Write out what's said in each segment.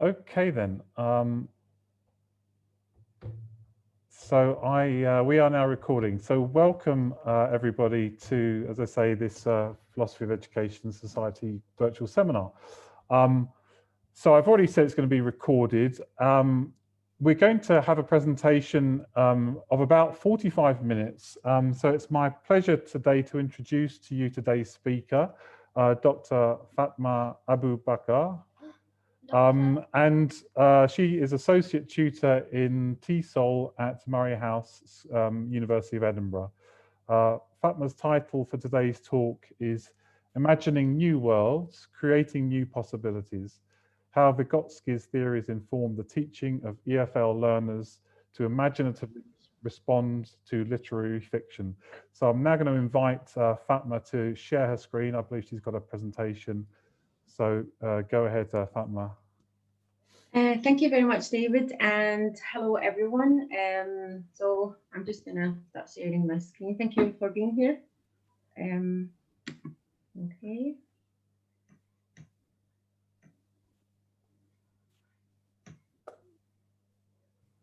Okay then. We are now recording. So welcome everybody to, as I say, this Philosophy of Education Society virtual seminar. So I've already said it's going to be recorded. We're going to have a presentation of about 45 minutes. So it's my pleasure today to introduce to you today's speaker, Dr. Fatma Abu-Baker. She is Associate Tutor in TESOL at Murray House, University of Edinburgh. Fatma's title for today's talk is Imagining New Worlds, Creating New Possibilities, How Vygotsky's theories inform the teaching of EFL learners to imaginatively respond to literary fiction. So I'm now going to invite Fatma to share her screen. I believe she's got a presentation. So go ahead, Fatma. Thank you very much, David, and hello, everyone. So I'm just going to start sharing my screen. Thank you for being here. Okay.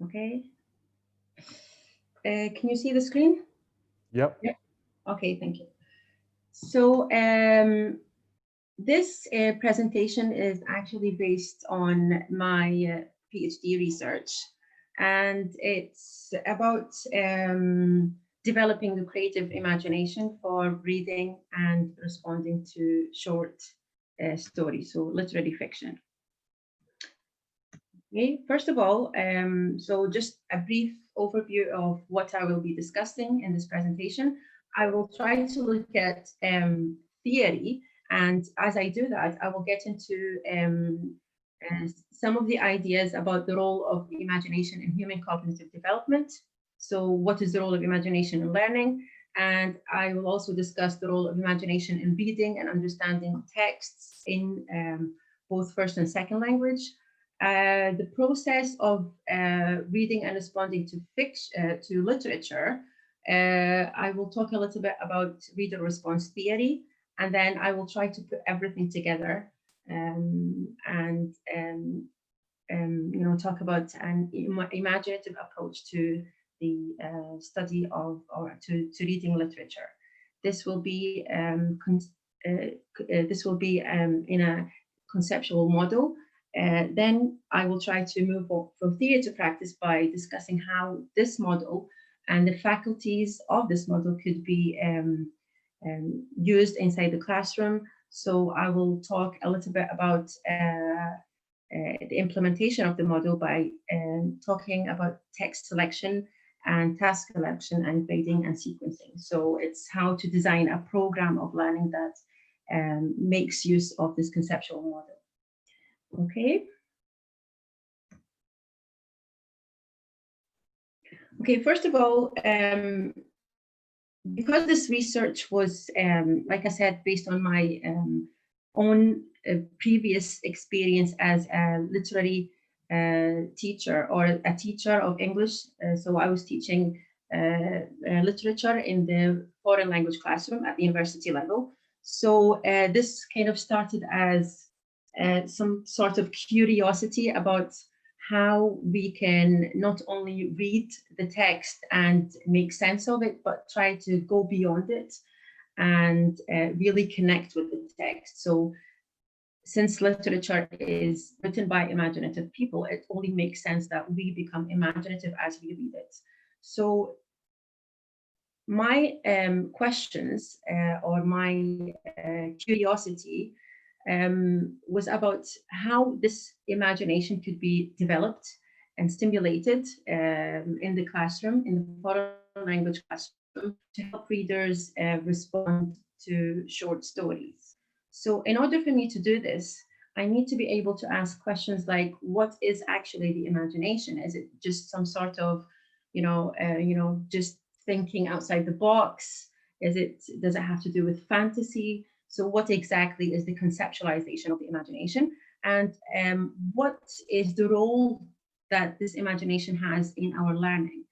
Okay. Can you see the screen? Yep. Yep. Okay, thank you. So this presentation is actually based on my PhD research, and it's about developing the creative imagination for reading and responding to short stories, so literary fiction. Okay, first of all, so just a brief overview of what I will be discussing in this presentation. I will try to look at theory, and as I do that, I will get into some of the ideas about the role of imagination in human cognitive development. So what is the role of imagination in learning? And I will also discuss the role of imagination in reading and understanding texts in both first and second language. The process of reading and responding to fiction, to literature. I will talk a little bit about reader response theory, and then I will try to put everything together you know, talk about an imaginative approach to the study of or to reading literature. This will be in a conceptual model. Then I will try to move from theory to practice by discussing how this model and the faculties of this model could be used inside the classroom. So I will talk a little bit about the implementation of the model by talking about text selection and task selection and grading and sequencing. So it's how to design a program of learning that makes use of this conceptual model. Okay. Okay, first of all, because this research was, like I said, based on my own previous experience as a literary teacher or a teacher of English. So I was teaching literature in the foreign language classroom at the university level. So this kind of started as some sort of curiosity about how we can not only read the text and make sense of it, but try to go beyond it and really connect with the text. So since literature is written by imaginative people, it only makes sense that we become imaginative as we read it. So my questions or my curiosity was about how this imagination could be developed and stimulated in the classroom, in the foreign language classroom, to help readers respond to short stories. So in order for me to do this, I need to be able to ask questions like, what is actually the imagination? Is it just some sort of, just thinking outside the box? Does it have to do with fantasy? So what exactly is the conceptualization of the imagination? And what is the role that this imagination has in our learning?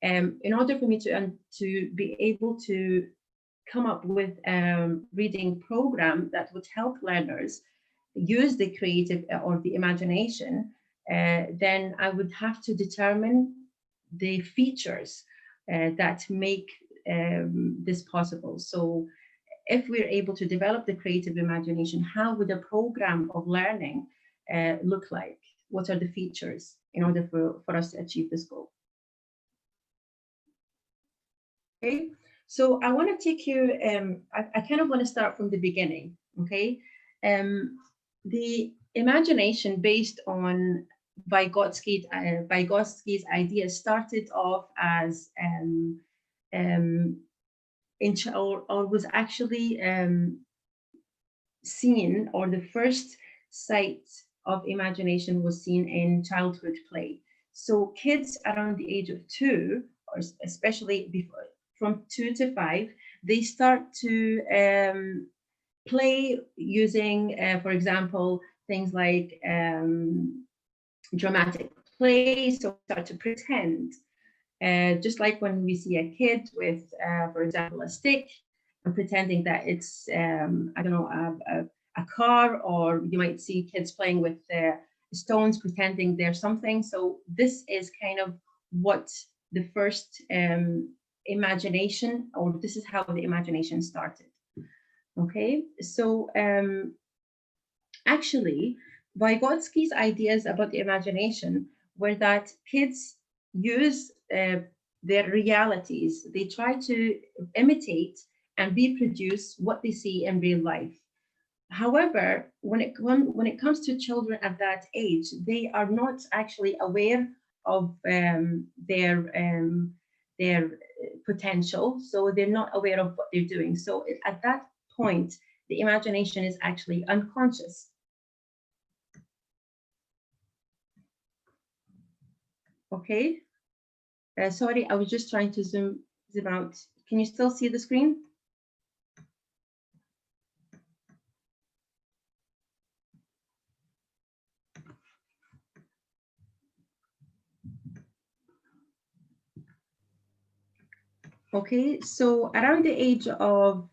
In order for me to be able to come up with a reading program that would help learners use the creative or the imagination, then I would have to determine the features that make this possible. So if we're able to develop the creative imagination, how would a program of learning look like? What are the features in order for us to achieve this goal? Okay, so I want to take you, I kind of want to start from the beginning, okay? The imagination based on Vygotsky's ideas started off as, or was actually seen, or the first sight of imagination was seen in childhood play. So kids around the age of 2, or especially before, from 2 to 5, they start to play using, for example, things like dramatic play. So start to pretend, just like when we see a kid with, for example, a stick, and pretending that it's, I don't know, a car, or you might see kids playing with stones, pretending they're something. So this is kind of what the first imagination, or this is how the imagination started. Okay, so actually, Vygotsky's ideas about the imagination were that kids use their realities. They try to imitate and reproduce what they see in real life. However, when it comes to children at that age, they are not actually aware of their potential. So they're not aware of what they're doing. So at that point, the imagination is actually unconscious. Okay. Sorry, I was just trying to zoom out. Can you still see the screen? Okay, so around the age of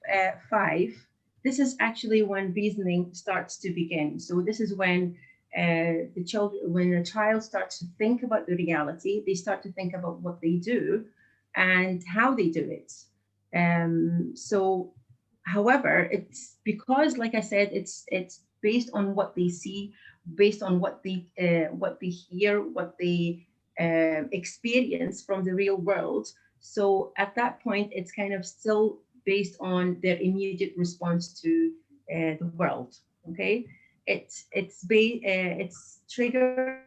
5, this is actually when reasoning starts to begin. So this is when when a child starts to think about the reality, they start to think about what they do and how they do it. So, however, it's because, like I said, it's based on what they see, based on what they hear, what they experience from the real world. So at that point, it's kind of still based on their immediate response to the world. Okay, it's triggered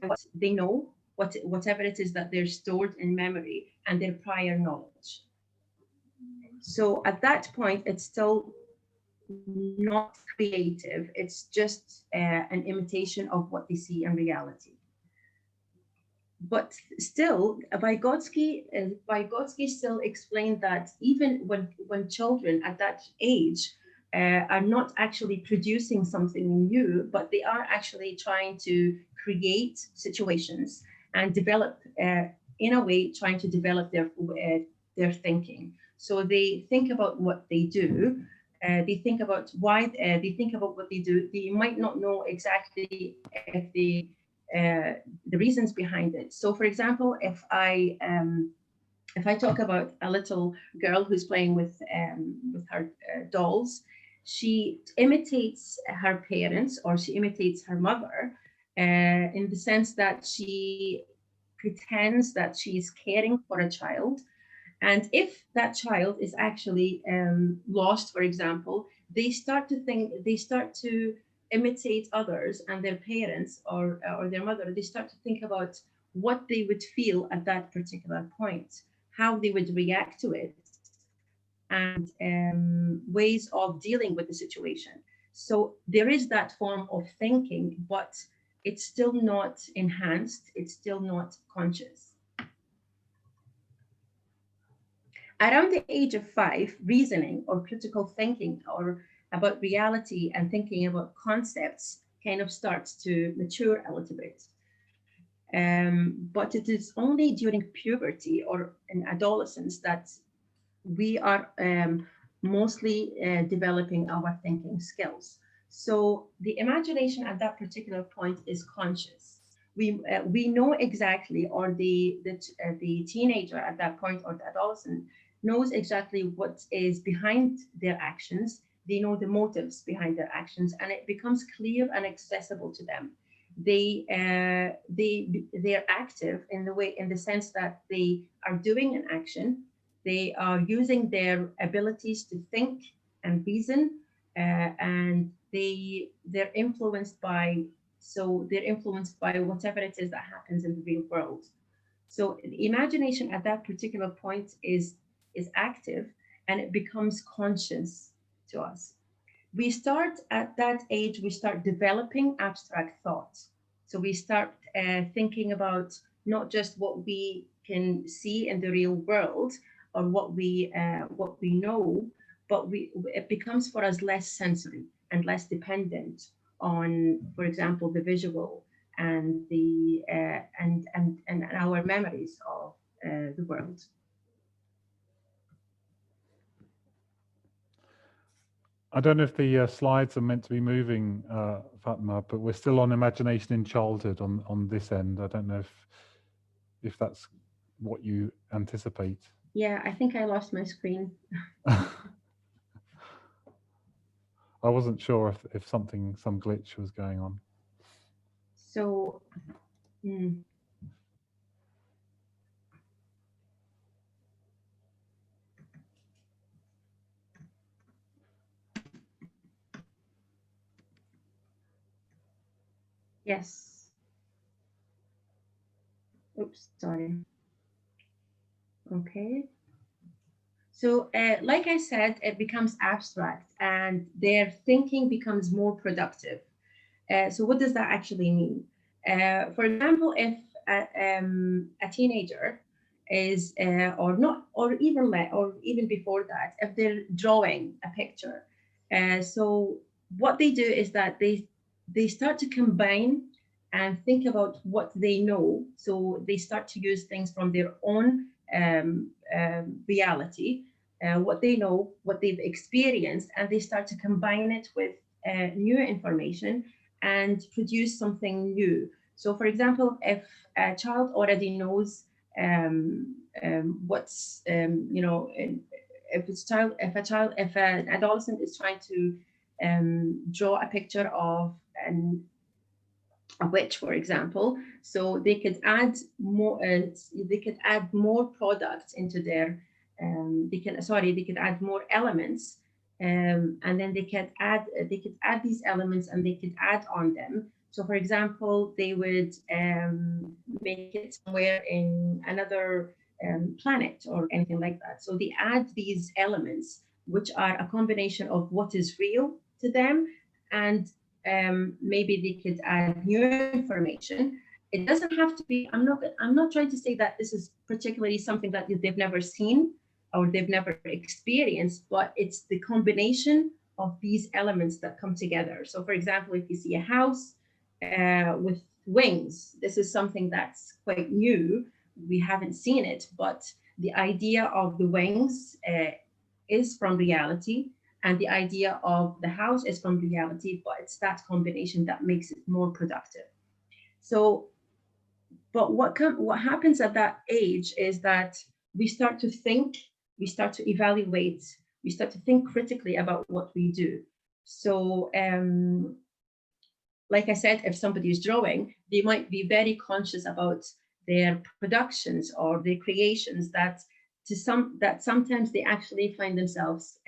by what they know, whatever it is that they're stored in memory and their prior knowledge. So at that point, it's still not creative. It's just an imitation of what they see in reality. But still, Vygotsky still explained that even when children at that age are not actually producing something new, but they are actually trying to create situations and develop, in a way, trying to develop their thinking. So they think about what they do. They think about why they think about what they do. They might not know exactly if they the reasons behind it. So, for example, if I talk about a little girl who's playing with her dolls, she imitates her parents, or she imitates her mother, in the sense that she pretends that she's caring for a child. And if that child is actually lost, for example, they start to imitate others and their parents, or their mother. They start to think about what they would feel at that particular point, how they would react to it, and ways of dealing with the situation. So there is that form of thinking, but it's still not enhanced, it's still not conscious. Around the age of 5, reasoning or critical thinking or about reality and thinking about concepts kind of starts to mature a little bit. But it is only during puberty or in adolescence that we are mostly developing our thinking skills. So the imagination at that particular point is conscious. We know exactly, or the teenager at that point, or the adolescent, knows exactly what is behind their actions. They know the motives behind their actions, and it becomes clear and accessible to them. They're active in the sense that they are doing an action. They are using their abilities to think and reason, and they're influenced by whatever it is that happens in the real world. So the imagination at that particular point is active, and it becomes conscious to us. We start at that age, we start developing abstract thoughts. So we start thinking about not just what we can see in the real world, or what we know, but it becomes for us less sensory and less dependent on, for example, the visual and the and our memories of the world. I don't know if the slides are meant to be moving, Fatma, but we're still on imagination in childhood on this end. I don't know if that's what you anticipate. Yeah, I think I lost my screen. I wasn't sure if some glitch was going on. So, yes. Oops, sorry. Okay. So, like I said, it becomes abstract and their thinking becomes more productive. So, what does that actually mean? For example, if a teenager is, or not, or even before that, if they're drawing a picture, so what they do is that they start to combine and think about what they know. So they start to use things from their own reality, what they know, what they've experienced, and they start to combine it with new information and produce something new. So, for example, if a child already knows what's, if an adolescent is trying to draw a picture of a witch, for example, so they could add more. They could add more products into their. They could add more elements, and then they could add these elements, and they could add on them. So, for example, they would make it somewhere in another planet or anything like that. So they add these elements, which are a combination of what is real to them, and maybe they could add new information. It doesn't have to be. I'm not trying to say that this is particularly something that they've never seen or they've never experienced, but it's the combination of these elements that come together. So, for example, if you see a house with wings, this is something that's quite new. We haven't seen it, but the idea of the wings is from reality, and the idea of the house is from reality, but it's that combination that makes it more productive. So, but what happens at that age is that we start to think, we start to evaluate, we start to think critically about what we do. So, like I said, if somebody is drawing, they might be very conscious about their productions or their creations that sometimes they actually find themselves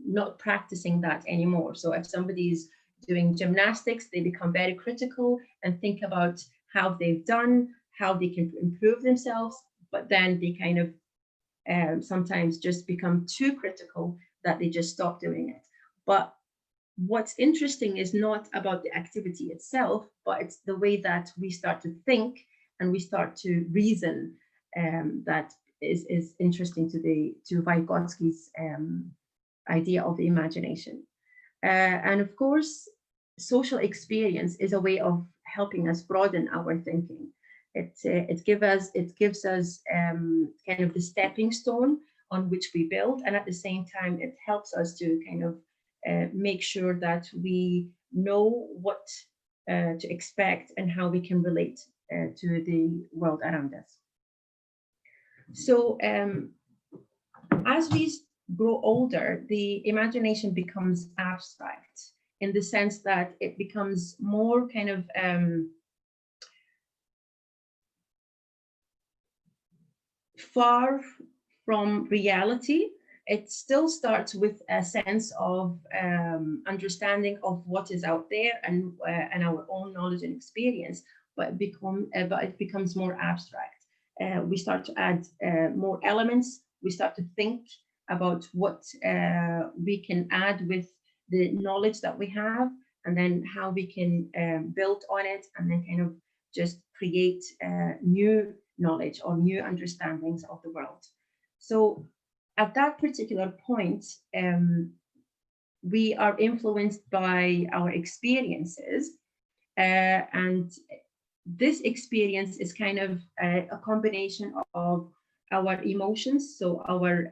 not practicing that anymore. So if somebody's doing gymnastics, they become very critical and think about how they've done, how they can improve themselves, but then they kind of sometimes just become too critical that they just stop doing it. But what's interesting is not about the activity itself, but it's the way that we start to think and we start to reason that is interesting to Vygotsky's idea of the imagination. And of course, social experience is a way of helping us broaden our thinking. It gives us kind of the stepping stone on which we build, and at the same time, it helps us to kind of make sure that we know what to expect and how we can relate to the world around us. So as we grow older, the imagination becomes abstract in the sense that it becomes more kind of far from reality. It still starts with a sense of understanding of what is out there and our own knowledge and experience, but it becomes more abstract. We start to add more elements. We start to think about what we can add with the knowledge that we have, and then how we can build on it, and then kind of just create new knowledge or new understandings of the world. So at that particular point, we are influenced by our experiences, and this experience is kind of a combination of our emotions, so our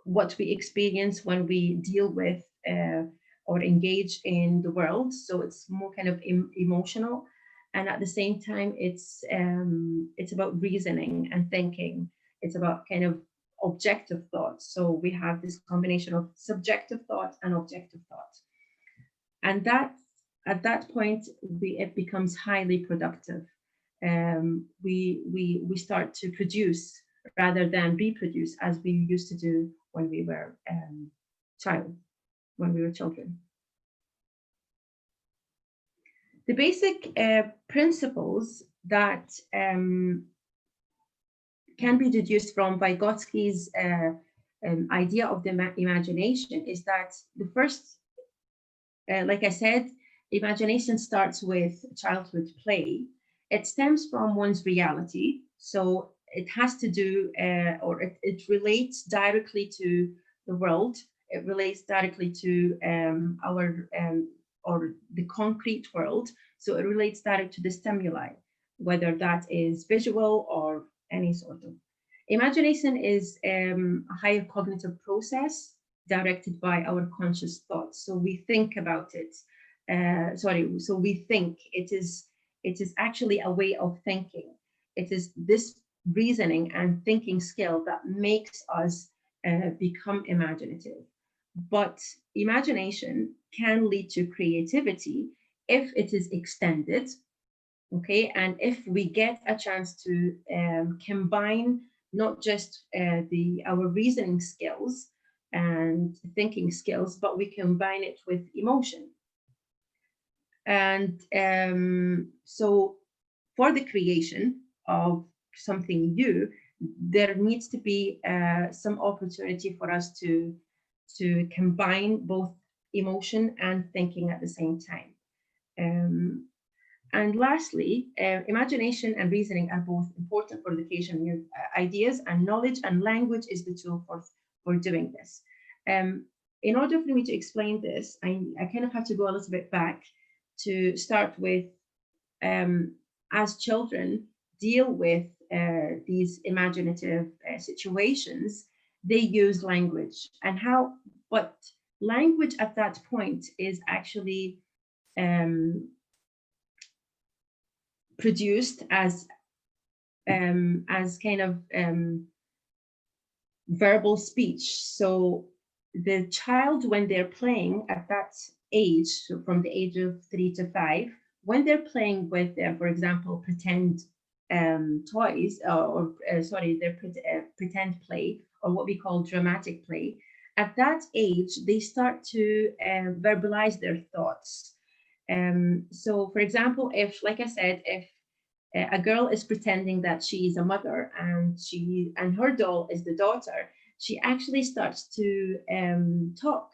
what we experience when we deal with or engage in the world. So it's more kind of emotional, and at the same time, it's about reasoning and thinking. It's about kind of objective thought. So we have this combination of subjective thought and objective thought, and that at that point it becomes highly productive. We start to produce rather than reproduce, as we used to do when we were children. The basic principles that can be deduced from Vygotsky's idea of the imagination is that the first, like I said, imagination starts with childhood play. It stems from one's reality. So it has to do, or it relates directly to the world. It relates directly to our, or the concrete world. So it relates directly to the stimuli, whether that is visual or any sort of. Imagination is a higher cognitive process directed by our conscious thoughts. So we think about it. So we think it is actually a way of thinking. It is this reasoning and thinking skill that makes us become imaginative. But imagination can lead to creativity if it is extended, okay? And if we get a chance to combine not just our reasoning skills and thinking skills, but we combine it with emotion. And so for the creation of something new, there needs to be some opportunity for us to combine both emotion and thinking at the same time. And lastly, imagination and reasoning are both important for the creation of new ideas, and knowledge and language is the tool for doing this. In order for me to explain this, I kind of have to go a little bit back to start with, as children deal with these imaginative situations, they use language, and but language at that point is actually produced as kind of verbal speech. So the child, when they're playing at that age, so from the age of 3 to 5, when they're playing with, for example, pretend toys, their pretend play, or what we call dramatic play, at that age, they start to verbalize their thoughts. So, for example, if, like I said, if a girl is pretending that she is a mother and her doll is the daughter, she actually starts to talk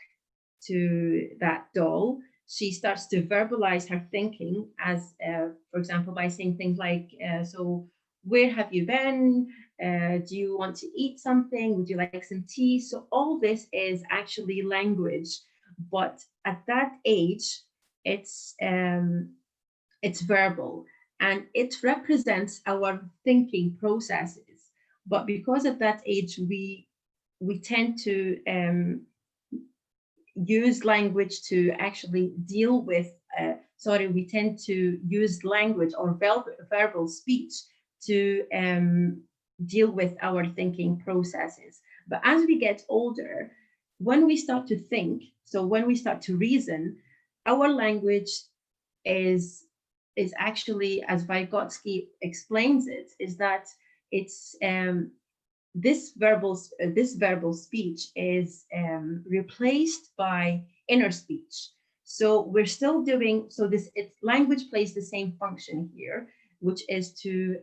to that doll. She starts to verbalize her thinking as, for example, by saying things like, so where have you been? Do you want to eat something? Would you like some tea? So all this is actually language, but at that age, it's verbal, and it represents our thinking processes. But because at that age, we tend to use language to actually deal with, we tend to use language or verbal speech to deal with our thinking processes. But as we get older, when we start to think, so when we start to reason, our language is actually, as Vygotsky explains it, is that it's this verbal speech is replaced by inner speech. So we're still doing, so this language plays the same function here, which is to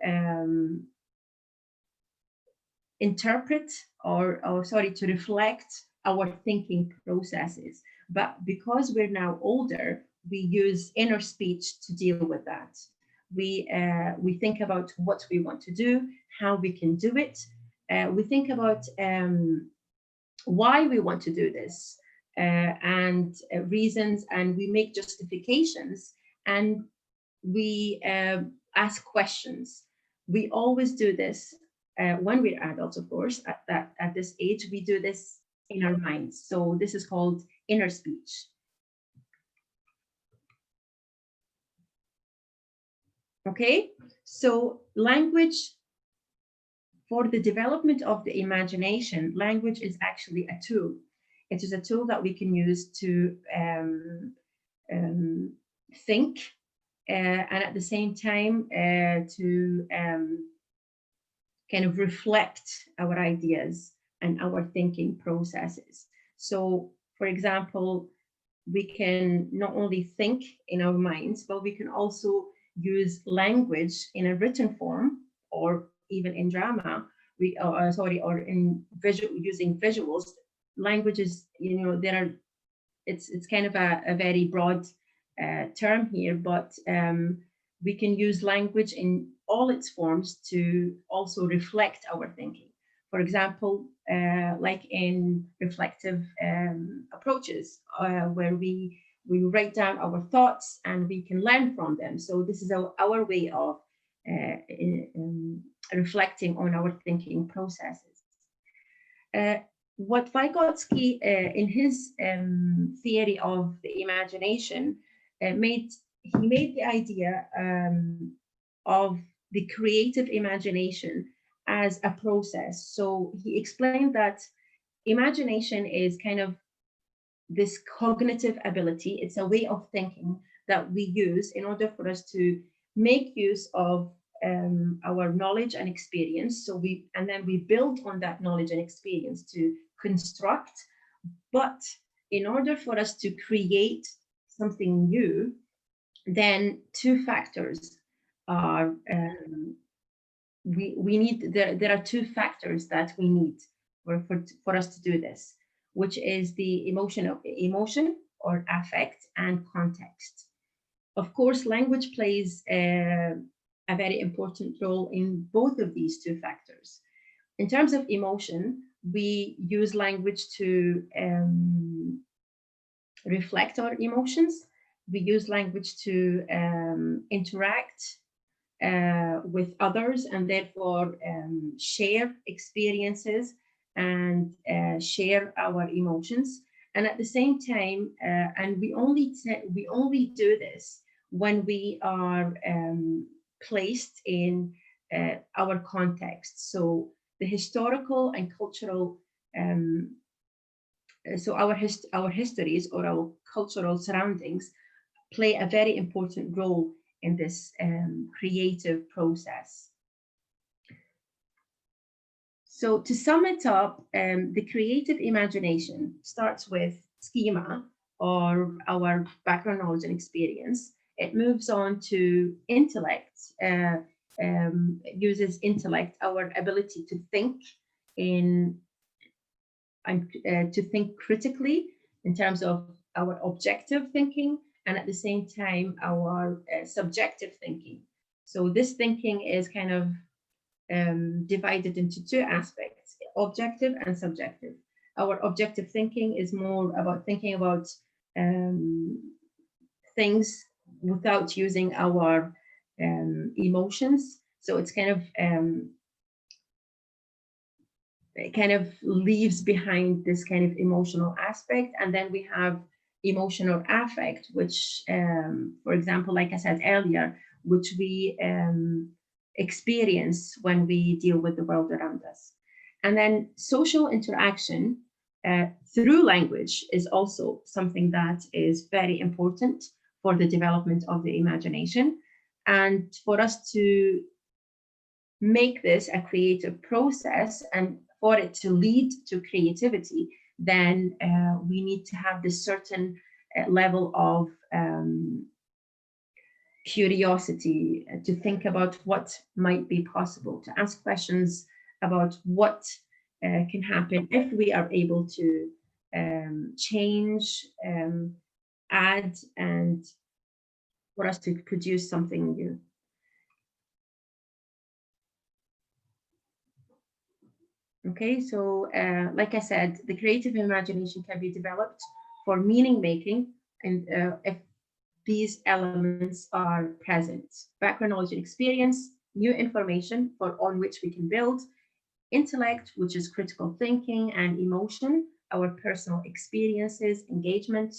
interpret to reflect our thinking processes. But because we're now older, we use inner speech to deal with that. We think about what we want to do, how we can do it. We think about why we want to do this and reasons, and we make justifications, and we ask questions. We always do this when we're adults, of course. At this age, we do this in our minds. So this is called inner speech. Okay, so language, for the development of the imagination, language is actually a tool. It is a tool that we can use to think and at the same time to kind of reflect our ideas and our thinking processes. So, for example, we can not only think in our minds, but we can also use language in a written form, or even in drama, or in using visuals. Languages, it's kind of a very broad term here, but we can use language in all its forms to also reflect our thinking. For example, like in reflective approaches, where we write down our thoughts and we can learn from them. So this is our way of reflecting on our thinking processes. What Vygotsky, in his theory of the imagination, made the idea of the creative imagination as a process. So he explained that imagination is kind of this cognitive ability. It's a way of thinking that we use in order for us to make use of our knowledge and experience. And then we build on that knowledge and experience to construct. But in order for us to create something new, then two factors are we need. There are two factors that we need for us to do this, which is the emotion or affect and context. Of course, language plays a very important role in both of these two factors. In terms of emotion, we use language to reflect our emotions. We use language to interact with others, and therefore share experiences and share our emotions. And at the same time, and we only do this when we are placed in our context. So the historical and cultural, so our histories or our cultural surroundings play a very important role in this creative process. So to sum it up, the creative imagination starts with schema, or our background knowledge and experience. It moves on to intellect, uses intellect, our ability to think to think critically in terms of our objective thinking, and at the same time our subjective thinking. So this thinking is kind of divided into two aspects: objective and subjective. Our objective thinking is more about thinking about things without using our emotions. So it's kind of kind of leaves behind this kind of emotional aspect. And then we have emotional affect, which, for example, like I said earlier, which we experience when we deal with the world around us. And then social interaction through language is also something that is very important for the development of the imagination. And for us to make this a creative process and for it to lead to creativity, then we need to have this certain level of curiosity, to think about what might be possible, to ask questions about what can happen if we are able to change, add, and for us to produce something new. Okay, so like I said, the creative imagination can be developed for meaning making, and if these elements are present: background knowledge and experience, new information on which we can build, intellect, which is critical thinking, and emotion, our personal experiences, engagement,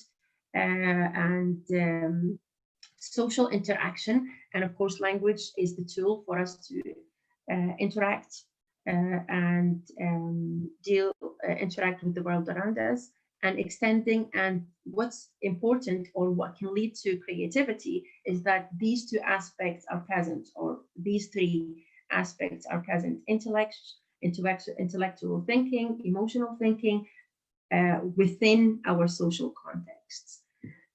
and social interaction. And of course, language is the tool for us to interact and interact with the world around us, and extending. And what's important, or what can lead to creativity, is that these two aspects are present, or these three aspects are present: intellectual thinking, emotional thinking, within our social contexts.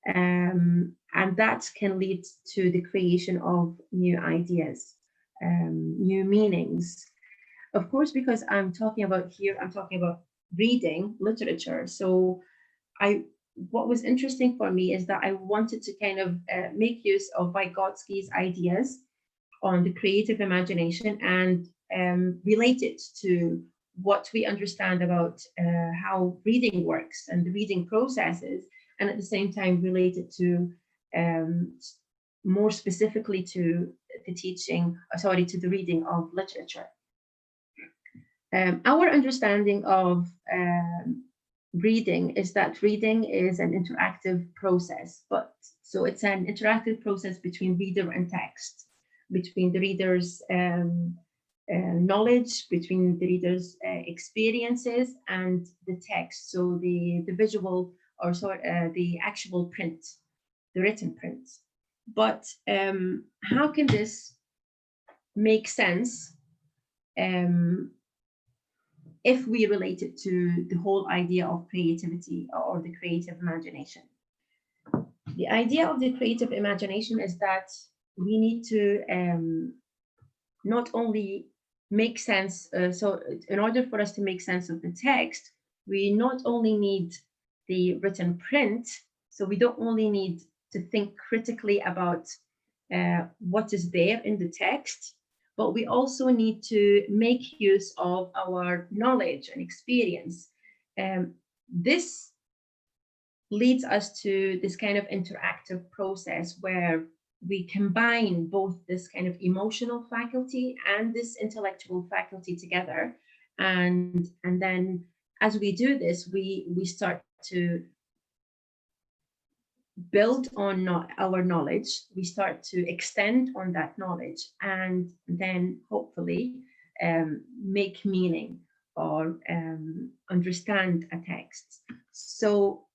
And that can lead to the creation of new ideas, new meanings. Of course, because I'm talking about reading literature. So what was interesting for me is that I wanted to kind of make use of Vygotsky's ideas on the creative imagination and relate it to what we understand about how reading works and the reading processes, and at the same time relate it to more specifically to the reading of literature. Our understanding of reading is that reading is an interactive process, so it's an interactive process between reader and text, between the reader's knowledge, between the reader's experiences and the text, so the visual, or the actual print, the written print. But how can this make sense if we relate it to the whole idea of creativity or the creative imagination? The idea of the creative imagination is that we need to not only make sense, so in order for us to make sense of the text, we not only need the written print, so we don't only need to think critically about what is there in the text, but we also need to make use of our knowledge and experience. This leads us to this kind of interactive process where we combine both this kind of emotional faculty and this intellectual faculty together. And then as we do this, we start to build on our knowledge, we start to extend on that knowledge, and then hopefully make meaning or understand a text. So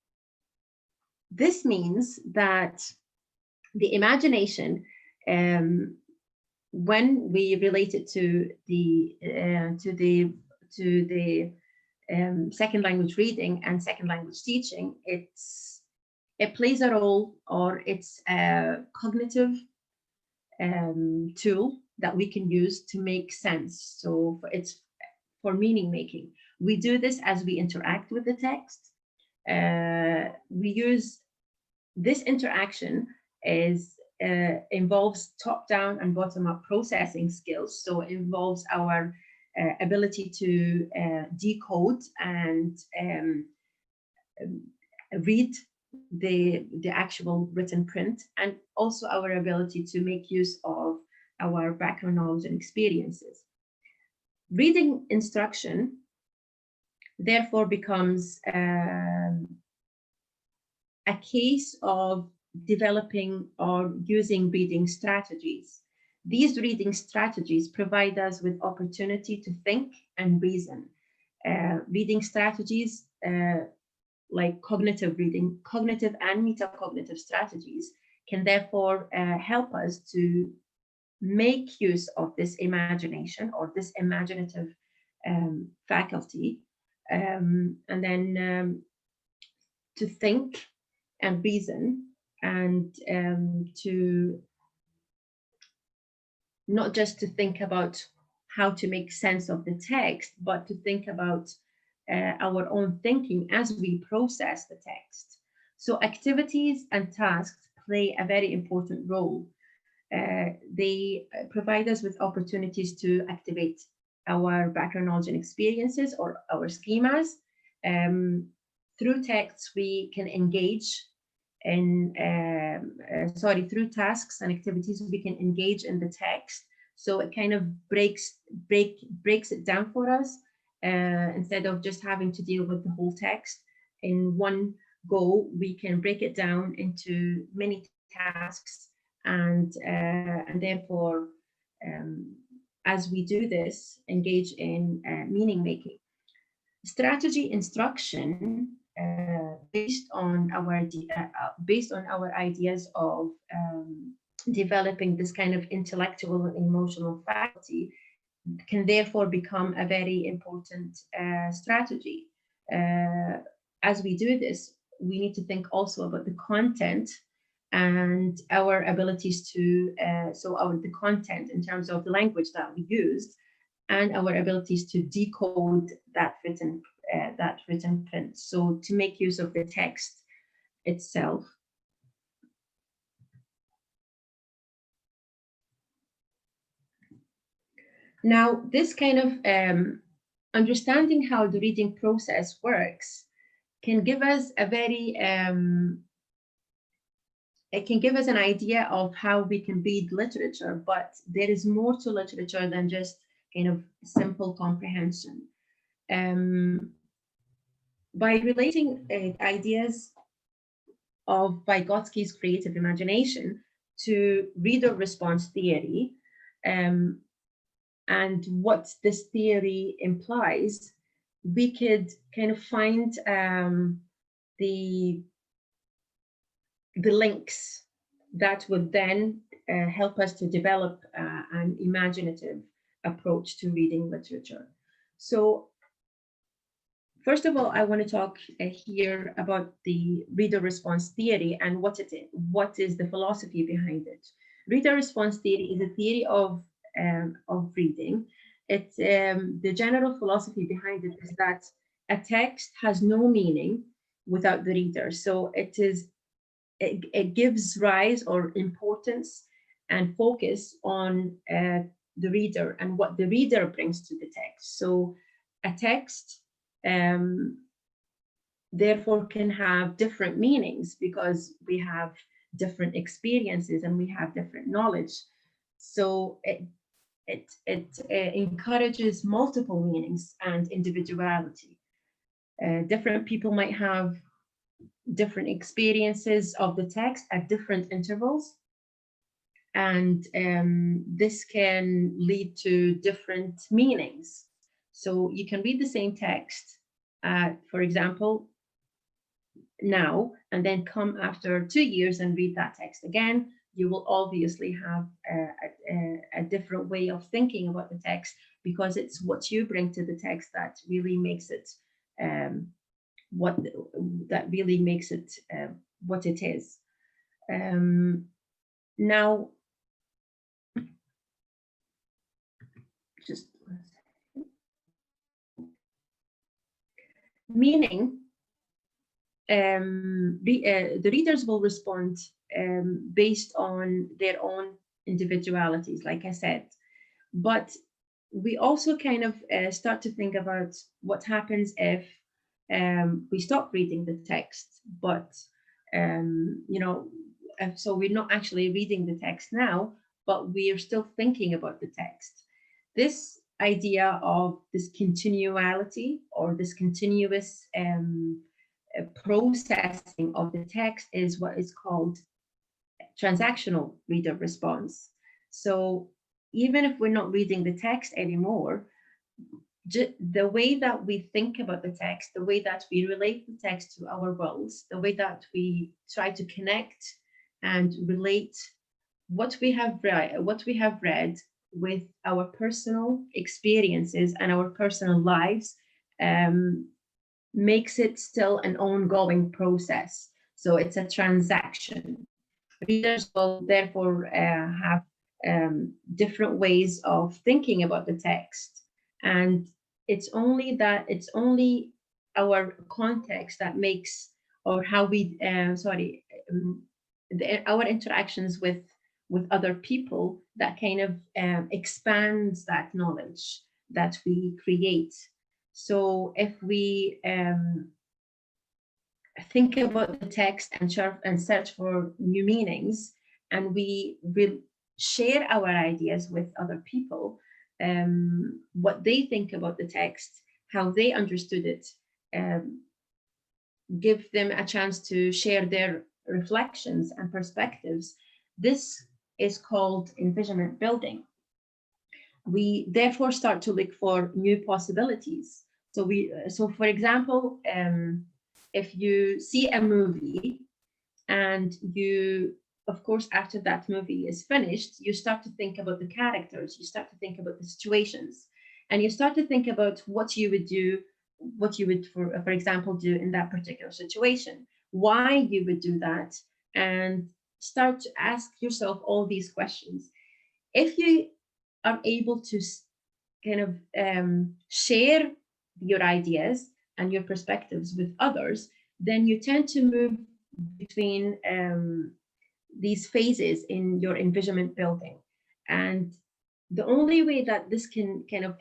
this means that the imagination, when we relate it to the second language reading and second language teaching, it plays a role, or it's a cognitive tool that we can use to make sense. So it's for meaning making. We do this as we interact with the text. We use this interaction involves top-down and bottom-up processing skills. So it involves our ability to decode and read the actual written print, and also our ability to make use of our background knowledge and experiences. Reading instruction therefore becomes a case of developing or using reading strategies. These reading strategies provide us with opportunity to think and reason. Reading strategies like cognitive reading, cognitive and metacognitive strategies can therefore help us to make use of this imagination or this imaginative faculty, and then to think and reason, and to not just to think about how to make sense of the text, but to think about our own thinking as we process the text. So activities and tasks play a very important role. They provide us with opportunities to activate our background knowledge and experiences or our schemas. Through texts, we can engage in, through tasks and activities, we can engage in the text. So it kind of breaks it down for us, instead of just having to deal with the whole text in one go. We can break it down into many tasks, and therefore, as we do this, engage in meaning making. Strategy instruction, based on our ideas of developing this kind of intellectual and emotional faculty, can therefore become a very important strategy. As we do this, we need to think also about the content and our abilities to, the content in terms of the language that we used, and our abilities to decode that written print. So to make use of the text itself. Now, this kind of understanding how the reading process works can give us a very, it can give us an idea of how we can read literature, but there is more to literature than just kind of simple comprehension. By relating ideas of Vygotsky's creative imagination to reader response theory, and what this theory implies, we could kind of find the links that would then help us to develop an imaginative approach to reading literature. So first of all, I want to talk here about the reader response theory and what is the philosophy behind it. Reader response theory is a theory of reading. It's the general philosophy behind it is that a text has no meaning without the reader. So it gives rise or importance and focus on the reader and what the reader brings to the text. So a text therefore can have different meanings because we have different experiences and we have different knowledge. So it encourages multiple meanings and individuality. Different people might have different experiences of the text at different intervals, and this can lead to different meanings. So you can read the same text, for example, now, and then come after 2 years and read that text again. You will obviously have a different way of thinking about the text, because it's what you bring to the text that really makes it what it is. Now, just meaning, the readers will respond based on their own individualities, like I said. But we also kind of start to think about what happens if we stop reading the text, but so we're not actually reading the text now, but we are still thinking about the text. This idea of this continuality or this continuous processing of the text is what is called transactional reader response. So even if we're not reading the text anymore, the way that we think about the text, the way that we relate the text to our worlds, the way that we try to connect and relate what we have read with our personal experiences and our personal lives, makes it still an ongoing process. So it's a transaction. Readers will therefore have different ways of thinking about the text, and it's only our context that makes, or how we our interactions with other people that kind of expands that knowledge that we create. So if we think about the text and search for new meanings, and we will share our ideas with other people, what they think about the text, how they understood it, give them a chance to share their reflections and perspectives. This is called envisionment building. We therefore start to look for new possibilities. So for example, if you see a movie and you, of course, after that movie is finished, you start to think about the characters, you start to think about the situations, and you start to think about what you would do, for example, do in that particular situation, why you would do that, and start to ask yourself all these questions. If you are able to kind of share your ideas and your perspectives with others, then you tend to move between these phases in your envisionment building. And the only way that this can kind of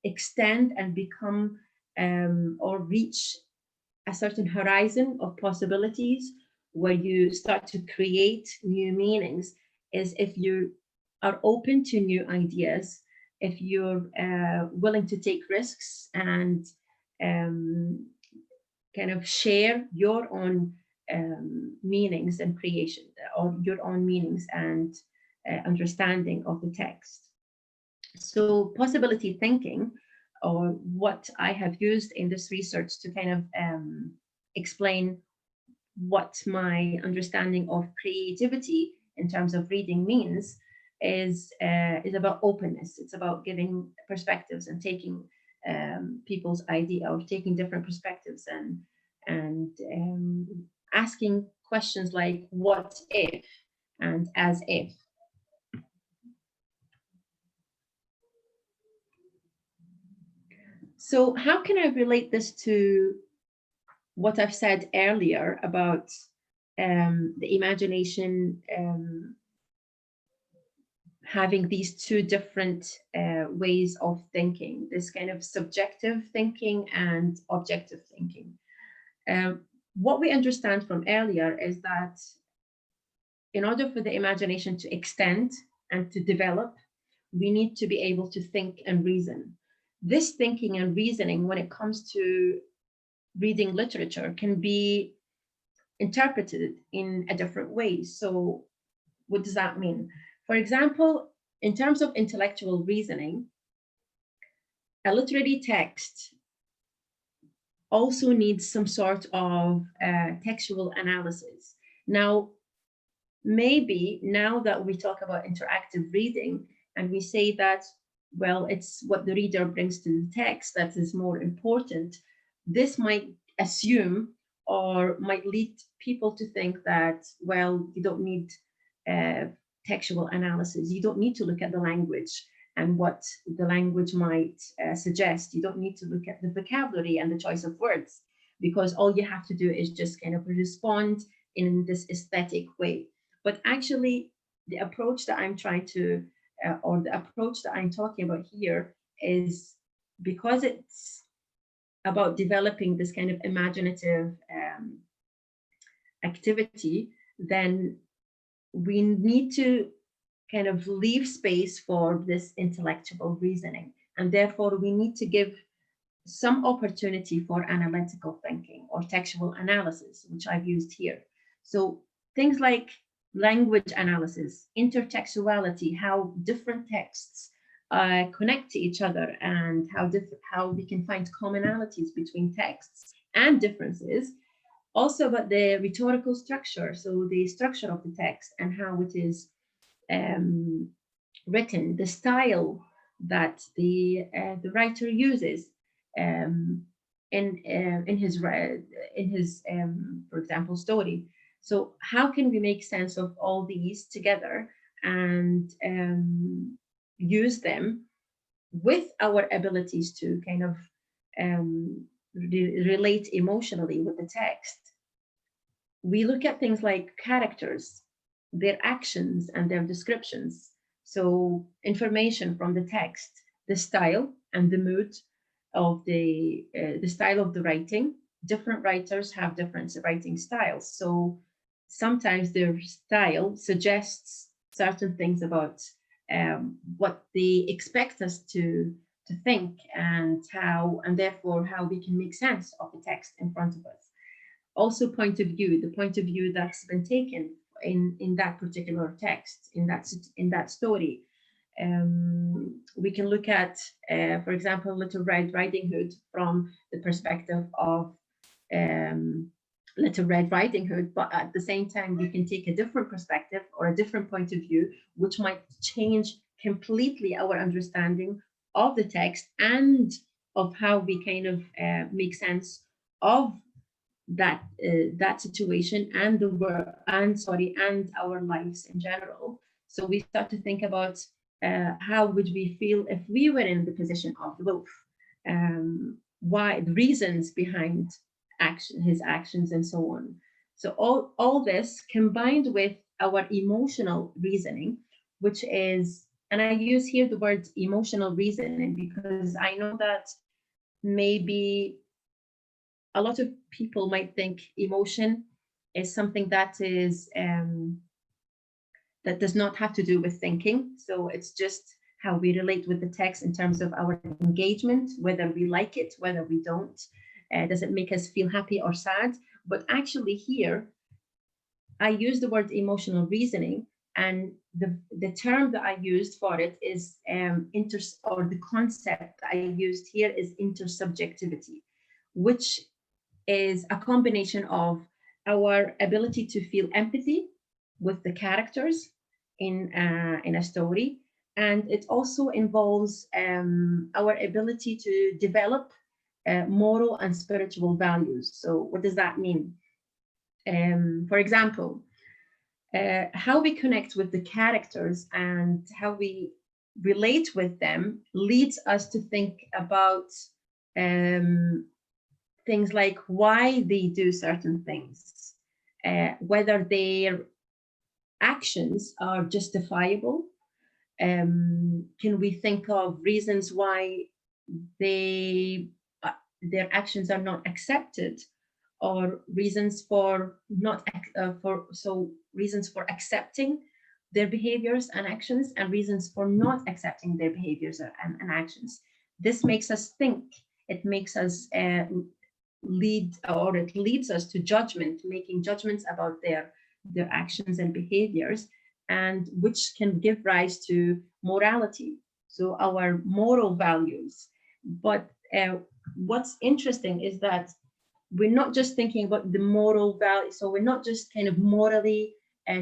extend and become or reach a certain horizon of possibilities where you start to create new meanings is if you are open to new ideas, if you're willing to take risks and kind of share your own meanings and creation, or your own meanings and understanding of the text. So possibility thinking, or what I have used in this research to kind of explain what my understanding of creativity in terms of reading means, is about openness. It's about giving perspectives and taking people's idea, or taking different perspectives and asking questions like what if and as if. So how can I relate this to what I've said earlier about the imagination having these two different ways of thinking, this kind of subjective thinking and objective thinking? What we understand from earlier is that in order for the imagination to extend and to develop, we need to be able to think and reason. This thinking and reasoning, when it comes to reading literature, can be interpreted in a different way. So what does that mean? For example, in terms of intellectual reasoning, a literary text also needs some sort of textual analysis. Now, maybe now that we talk about interactive reading and we say that, well, it's what the reader brings to the text that is more important, this might assume or might lead people to think that, well, you don't need textual analysis. You don't need to look at the language and what the language might suggest. You don't need to look at the vocabulary and the choice of words, because all you have to do is just kind of respond in this aesthetic way. But actually, the approach that I'm trying to, or the approach that I'm talking about here, is because it's about developing this kind of imaginative activity, then we need to kind of leave space for this intellectual reasoning. and therefore we need to give some opportunity for analytical thinking or textual analysis, which I've used here. So things like language analysis, intertextuality, how different texts connect to each other, and how we can find commonalities between texts and differences. Also about the rhetorical structure, so the structure of the text and how it is written, the style that the writer uses in his for example, story. So how can we make sense of all these together and use them with our abilities to kind of relate emotionally with the text? We look at things like characters, their actions and their descriptions. So information from the text, the style and the mood of the style of the writing. Different writers have different writing styles. So sometimes their style suggests certain things about what they expect us to think, and therefore how we can make sense of the text in front of us. Also point of view, the point of view that's been taken in that particular text, in that story. We can look at, for example, Little Red Riding Hood from the perspective of Little Red Riding Hood, but at the same time, we can take a different perspective or a different point of view, which might change completely our understanding of the text and of how we kind of make sense of that situation and and our lives in general. So we start to think about how would we feel if we were in the position of the wolf, why the reasons behind his actions and so on. So all this combined with our emotional reasoning, which is, and I use here the word emotional reasoning because I know that maybe a lot of people might think emotion is something that is that does not have to do with thinking. So it's just how we relate with the text in terms of our engagement, whether we like it, whether we don't. Does it make us feel happy or sad? But actually here, I use the word emotional reasoning, and the term that I used for it is the concept I used here is intersubjectivity, which is a combination of our ability to feel empathy with the characters in a story, and it also involves our ability to develop moral and spiritual values. So what does that mean? For example, how we connect with the characters and how we relate with them leads us to think about things like why they do certain things, whether their actions are justifiable. Can we think of reasons why their actions are not accepted, or reasons for reasons for accepting their behaviors and actions, and reasons for not accepting their behaviors and actions? This makes us think. It makes us it leads us to judgment, making judgments about their actions and behaviors, and which can give rise to morality, so our moral values. But what's interesting is that we're not just thinking about the moral value, so we're not just kind of morally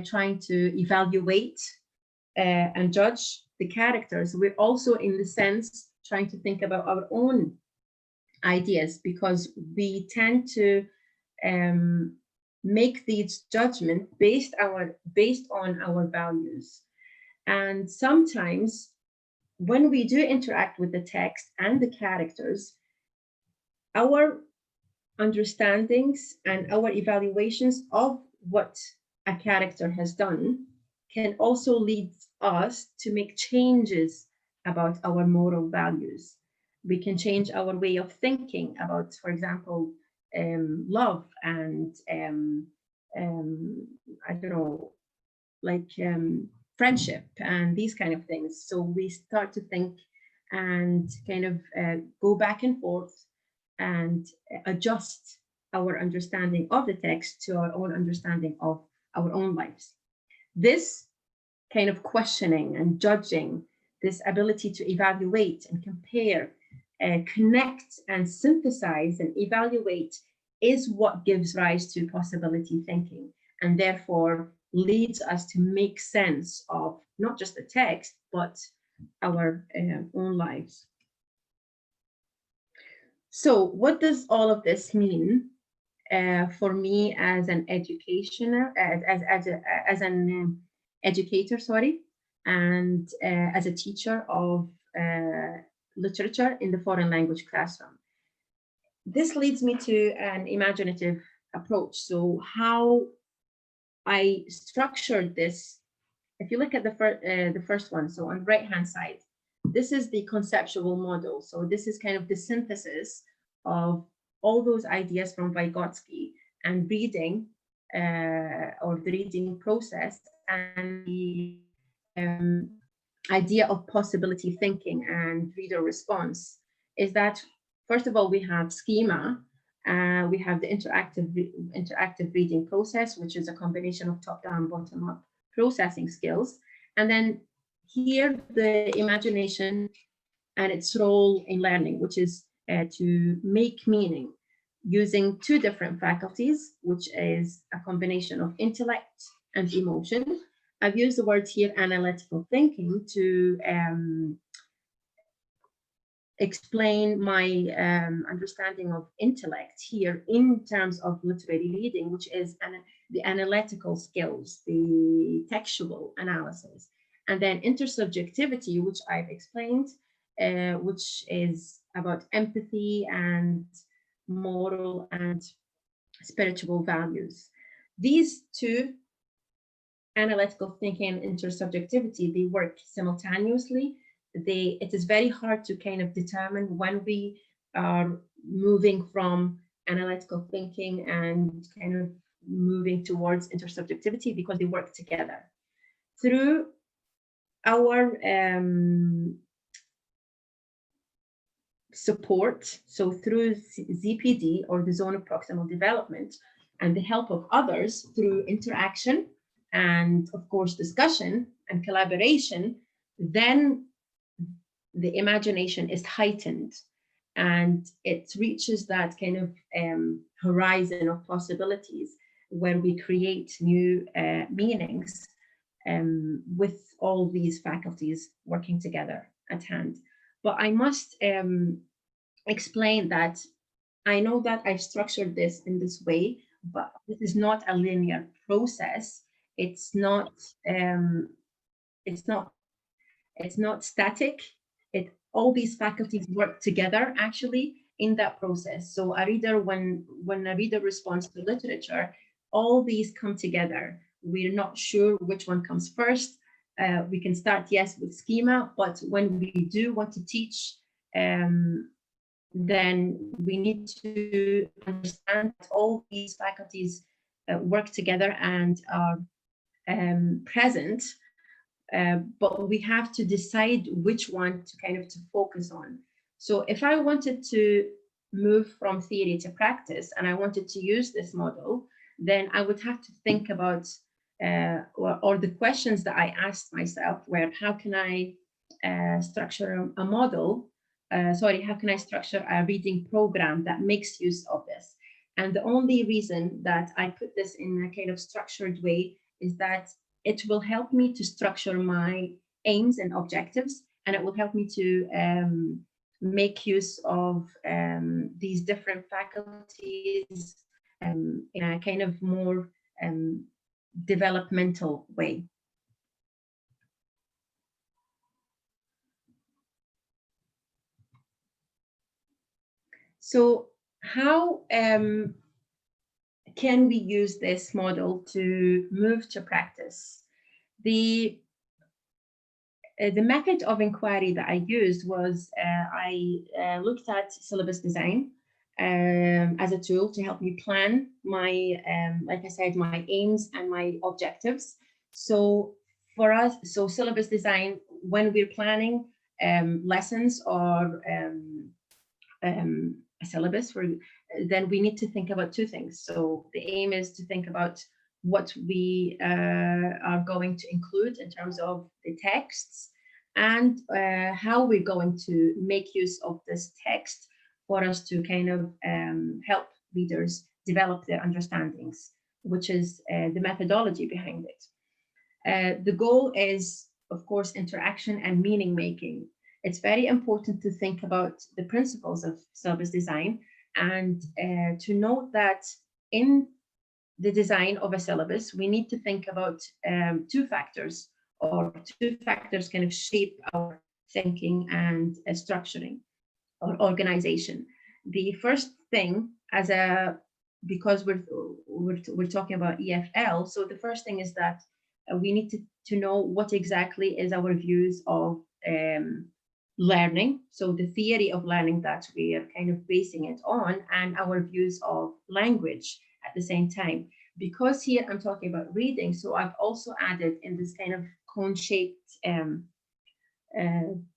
trying to evaluate and judge the characters. We're also, in the sense, trying to think about our own ideas, because we tend to make these judgments based on our values. And sometimes when we do interact with the text and the characters, our understandings and our evaluations of what a character has done can also lead us to make changes about our moral values. We can change our way of thinking about, for example, love and I don't know, like friendship and these kind of things. So we start to think and kind of go back and forth and adjust our understanding of the text to our own understanding of our own lives. This kind of questioning and judging, this ability to evaluate and compare, connect and synthesize and evaluate is what gives rise to possibility thinking, and therefore leads us to make sense of not just the text, but our own lives. So what does all of this mean for me as an educator, as an educator, sorry, and as a teacher of literature in the foreign language classroom? This leads me to an imaginative approach. So how I structured this, if you look at the first one, so on the right-hand side, this is the conceptual model. So this is kind of the synthesis of all those ideas from Vygotsky and reading, or the reading process, and the idea of possibility thinking and reader response. Is that, first of all, we have schema. We have the interactive reading process, which is a combination of top-down, bottom-up processing skills. And then here, the imagination and its role in learning, which is to make meaning using two different faculties, which is a combination of intellect and emotion. I've used the word here, analytical thinking, to explain my understanding of intellect here in terms of literary reading, which is the analytical skills, the textual analysis. And then intersubjectivity, which I've explained, which is about empathy and moral and spiritual values. These two, analytical thinking and intersubjectivity, they work simultaneously. It is very hard to kind of determine when we are moving from analytical thinking and kind of moving towards intersubjectivity, because they work together. Through our support, so through ZPD, or the zone of proximal development, and the help of others through interaction and, of course, discussion and collaboration, then the imagination is heightened and it reaches that kind of horizon of possibilities where we create new meanings with all these faculties working together at hand. But I must explain that I know that I've structured this in this way, but this is not a linear process. It's not static. All these faculties work together actually in that process. So a reader, when a reader responds to literature, all these come together. We're not sure which one comes first. We can start, yes, with schema, but when we do want to teach, then we need to understand that all these faculties work together and are present, but we have to decide which one to kind of to focus on. So if I wanted to move from theory to practice and I wanted to use this model, then I would have to think about or the questions that I asked myself were, how can I structure a model? How can I structure a reading program that makes use of this? And the only reason that I put this in a kind of structured way is that it will help me to structure my aims and objectives, and it will help me to make use of these different faculties in a kind of more developmental way. So how can we use this model to move to practice? The method of inquiry that I used was I looked at syllabus design as a tool to help me plan my, like I said, my aims and my objectives. So for us, so syllabus design, when we're planning lessons or a syllabus, then we need to think about two things. So the aim is to think about what we are going to include in terms of the texts, and how we're going to make use of this text for us to kind of help readers develop their understandings, which is the methodology behind it. The goal is, of course, interaction and meaning making. It's very important to think about the principles of syllabus design, and to note that in the design of a syllabus, we need to think about two factors kind of shape our thinking and structuring or organization. The first thing, because we're talking about EFL, so the first thing is that we need to know what exactly is our views of learning, so the theory of learning that we are kind of basing it on, and our views of language at the same time. Because here I'm talking about reading, so I've also added in this kind of cone-shaped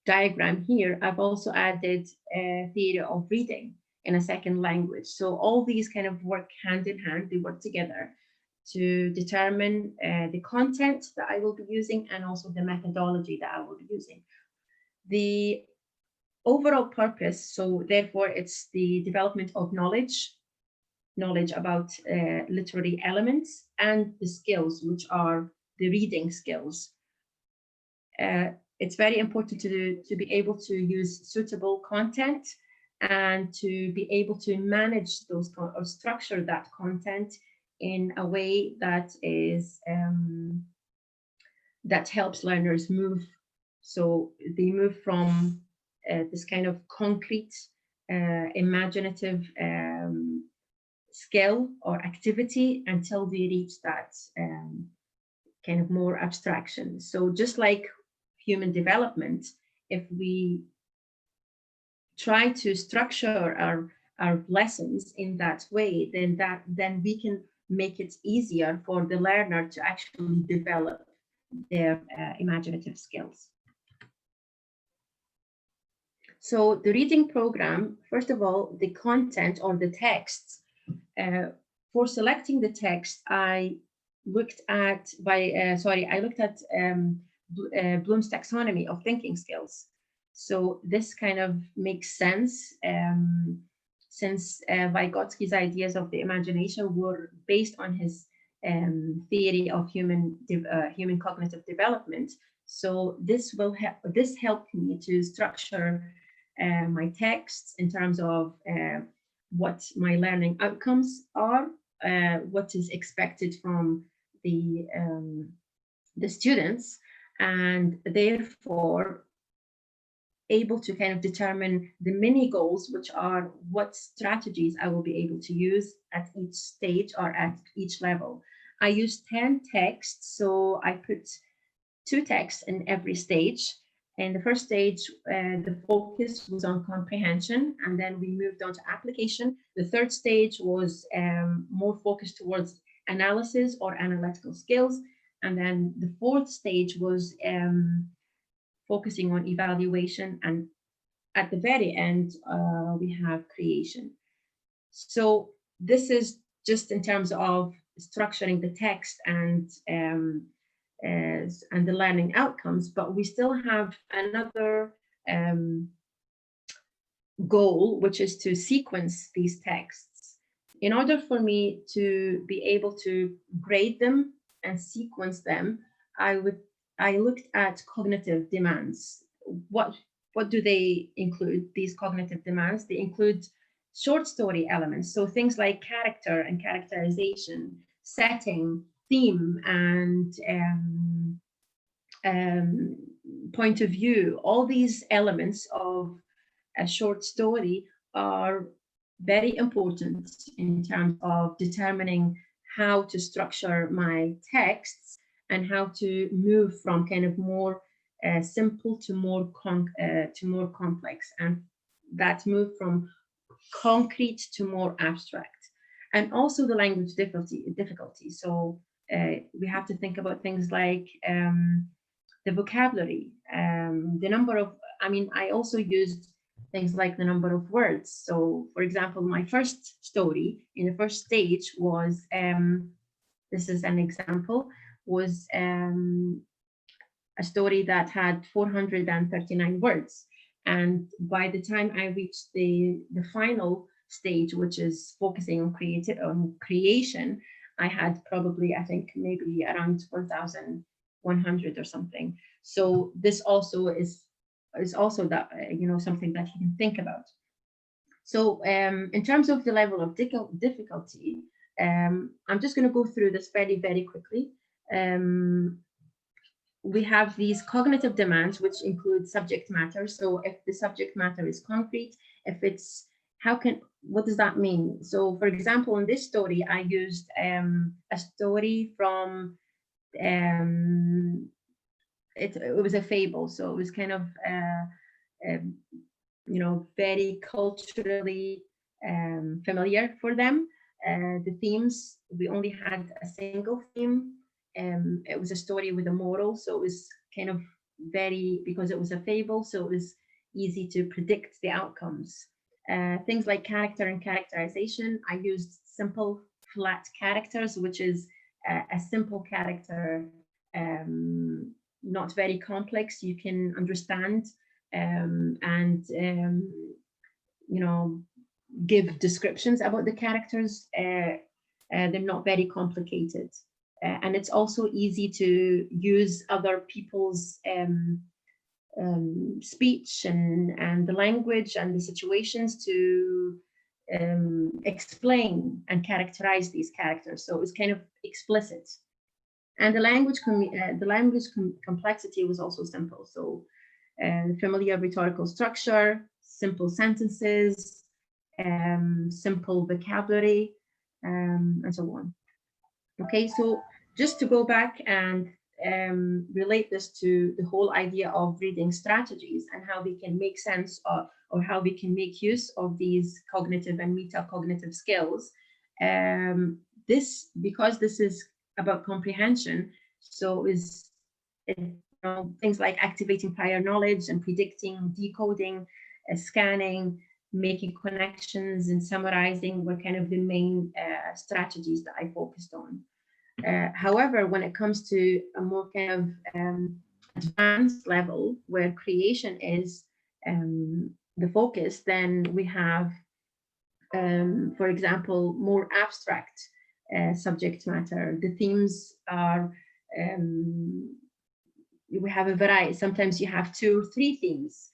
diagram here, I've also added a theory of reading in a second language. So all these kind of work hand in hand, they work together to determine the content that I will be using, and also the methodology that I will be using. The overall purpose, so therefore it's the development of knowledge about literary elements, and the skills, which are the reading skills. It's very important to be able to use suitable content, and to be able to manage those or structure that content in a way that is that helps learners move. So they move from this kind of concrete, imaginative skill or activity until they reach that kind of more abstraction. So just like human development, if we try to structure our lessons in that way, then we can make it easier for the learner to actually develop their imaginative skills. So the reading program, first of all, the content or the texts. For selecting the text, I looked at Bloom's taxonomy of thinking skills. So this kind of makes sense, since Vygotsky's ideas of the imagination were based on his theory of human cognitive development. So this helped me to structure my texts in terms of what my learning outcomes are, what is expected from the students, and therefore able to kind of determine the mini goals, which are what strategies I will be able to use at each stage or at each level. I used 10 texts, so I put 2 texts in every stage. In the first stage, the focus was on comprehension, and then we moved on to application. The third stage was more focused towards analysis or analytical skills. And then the fourth stage was focusing on evaluation. And at the very end, we have creation. So this is just in terms of structuring the text and the learning outcomes, but we still have another goal, which is to sequence these texts. In order for me to be able to grade them and sequence them, I looked at cognitive demands. What do they include, these cognitive demands? They include short story elements, so things like character and characterization, setting, theme, and point of view. All these elements of a short story are very important in terms of determining how to structure my texts and how to move from kind of more simple to more complex, and that move from concrete to more abstract. And also the language difficulty. So we have to think about things like the vocabulary, the number of I mean, I also used things like the number of words. So, for example, my first story in the first stage was, this is an example, was a story that had 439 words. And by the time I reached the final stage, which is focusing on creation, I had probably, I think, maybe around 1,100 or something. So this also is also that, something that you can think about. So in terms of the level of difficulty, I'm just going to go through this very, very quickly. We have these cognitive demands, which include subject matter. So if the subject matter is concrete, if it's, what does that mean? So for example, in this story, I used a story from, it was a fable. So it was kind of, very culturally familiar for them. The themes, we only had a single theme. It was a story with a moral, so it was kind of because it was a fable, so it was easy to predict the outcomes. Things like character and characterization, I used simple flat characters, which is a simple character, not very complex, you can understand, and give descriptions about the characters. They're not very complicated. And it's also easy to use other people's speech and the language and the situations to explain and characterize these characters. So it was kind of explicit. And the language complexity was also simple. So familiar rhetorical structure, simple sentences, simple vocabulary, and so on. Okay, so just to go back and relate this to the whole idea of reading strategies and how we can make sense of, or how we can make use of these cognitive and metacognitive skills. Because this is about comprehension, so is things like activating prior knowledge and predicting, decoding, scanning, making connections and summarizing were kind of the main strategies that I focused on. However, when it comes to a more kind of advanced level where creation is the focus, then we have, for example, more abstract subject matter. The themes are, we have a variety. Sometimes you have 2 or 3 themes.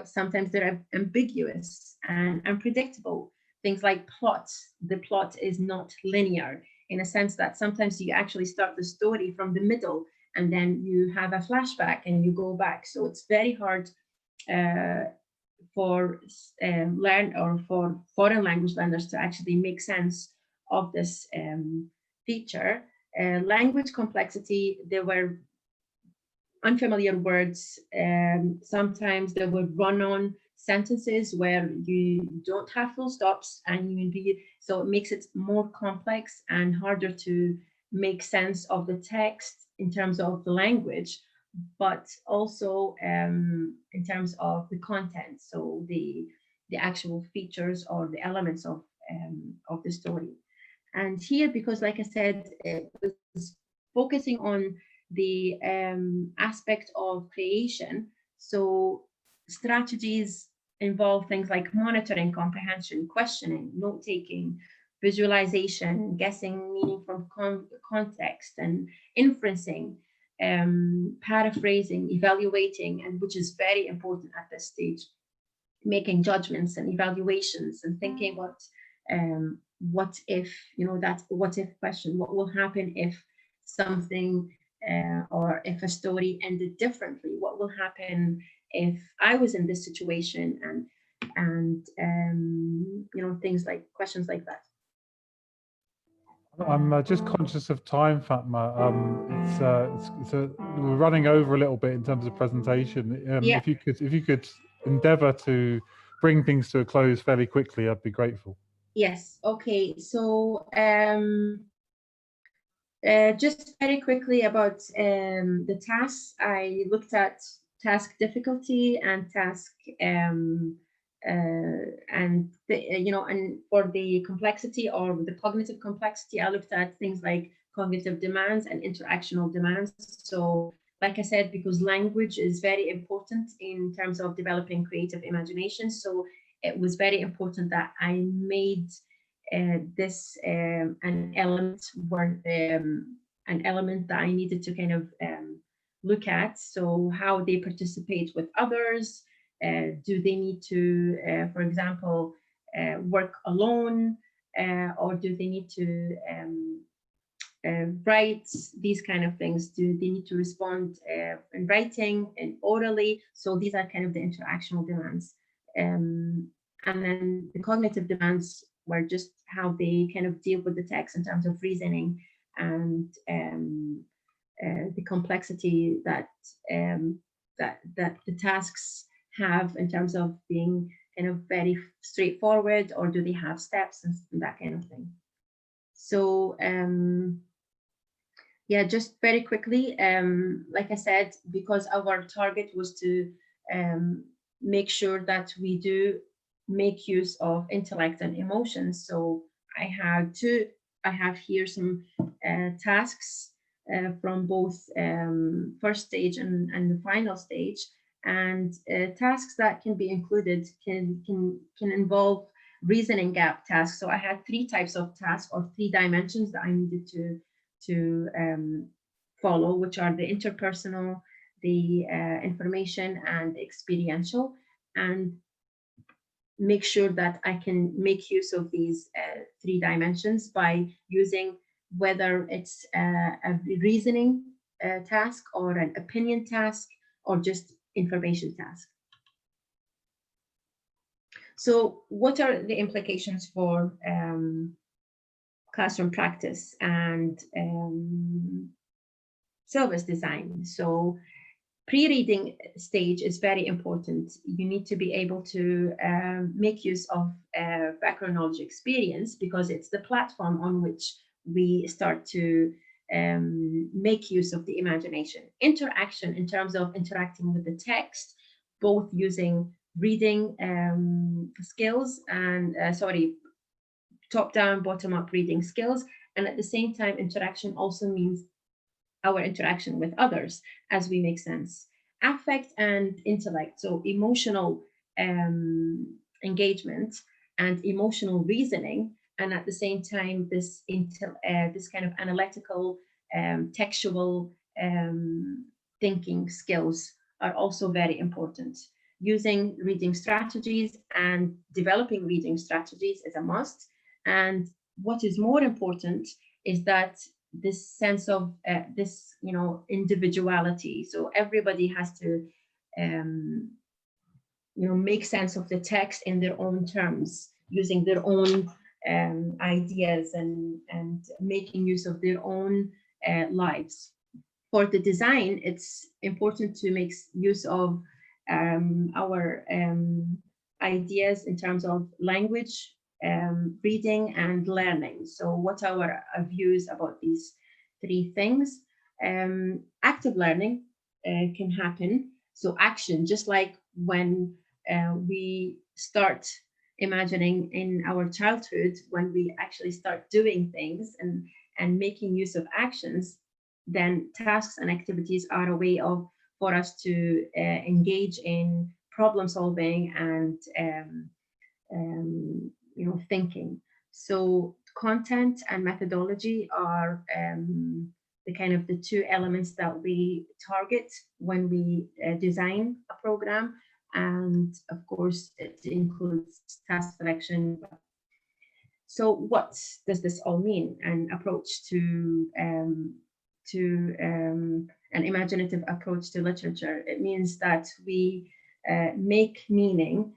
Sometimes they're ambiguous and unpredictable. Things like plot. The plot is not linear, in a sense that sometimes you actually start the story from the middle and then you have a flashback and you go back. So it's very hard for foreign language learners to actually make sense of this feature. Language complexity, there were unfamiliar words. Sometimes there were run-on sentences where you don't have full stops, and so it makes it more complex and harder to make sense of the text in terms of the language, but also in terms of the content, so the actual features or the elements of the story. And here, because like I said, it was focusing on the aspect of creation, so strategies involve things like monitoring, comprehension, questioning, note-taking, visualization, guessing meaning from context, and inferencing, paraphrasing, evaluating, and which is very important at this stage, making judgments and evaluations and thinking what if, that what if question, what will happen if something or if a story ended differently, what will happen if I was in this situation, and things like questions like that. I'm just conscious of time, Fatma. We're running over a little bit in terms of presentation. Yeah. If you could endeavour to bring things to a close fairly quickly, I'd be grateful. Yes. Okay. So just very quickly about the tasks. I looked at task difficulty and task and for the complexity or the cognitive complexity, I looked at things like cognitive demands and interactional demands. So like I said, because language is very important in terms of developing creative imagination, so it was very important that I made this an element that I needed to kind of look at. So how they participate with others. Do they need to, for example, work alone, or do they need to write these kind of things? Do they need to respond in writing and orally? So these are kind of the interactional demands. And then the cognitive demands were just how they kind of deal with the text in terms of reasoning and the complexity that that the tasks have in terms of being kind of very straightforward, or do they have steps and that kind of thing. So yeah, just very quickly, like I said, because our target was to make sure that we do make use of intellect and emotions. So I have here some tasks from both first stage and the final stage, and tasks that can be included can involve reasoning gap tasks. So I had 3 types of tasks, or 3 dimensions that I needed to follow, which are the interpersonal, the information, and experiential, and make sure that I can make use of these 3 dimensions by using whether it's a reasoning task or an opinion task or just information task. So what are the implications for classroom practice and syllabus design? So pre-reading stage is very important. You need to be able to make use of background knowledge experience, because it's the platform on which we start to make use of the imagination. Interaction, in terms of interacting with the text, both using reading skills and top-down, bottom-up reading skills, and at the same time, interaction also means our interaction with others as we make sense. Affect and intellect, so emotional engagement and emotional reasoning, and at the same time, this kind of analytical, textual thinking skills are also very important. Using reading strategies and developing reading strategies is a must. And what is more important is that this sense of this, individuality. So everybody has to, make sense of the text in their own terms, using their own ideas and making use of their own lives. For the design, it's important to make use of our ideas in terms of language, reading, and learning. So what are our views about these 3 things? Active learning can happen. So action, just like when we start imagining in our childhood, when we actually start doing things and making use of actions, then tasks and activities are a way for us to engage in problem solving and thinking. So content and methodology are the kind of the 2 elements that we target when we design a program. And of course, it includes task selection. So what does this all mean? An approach to an imaginative approach to literature. It means that we make meaning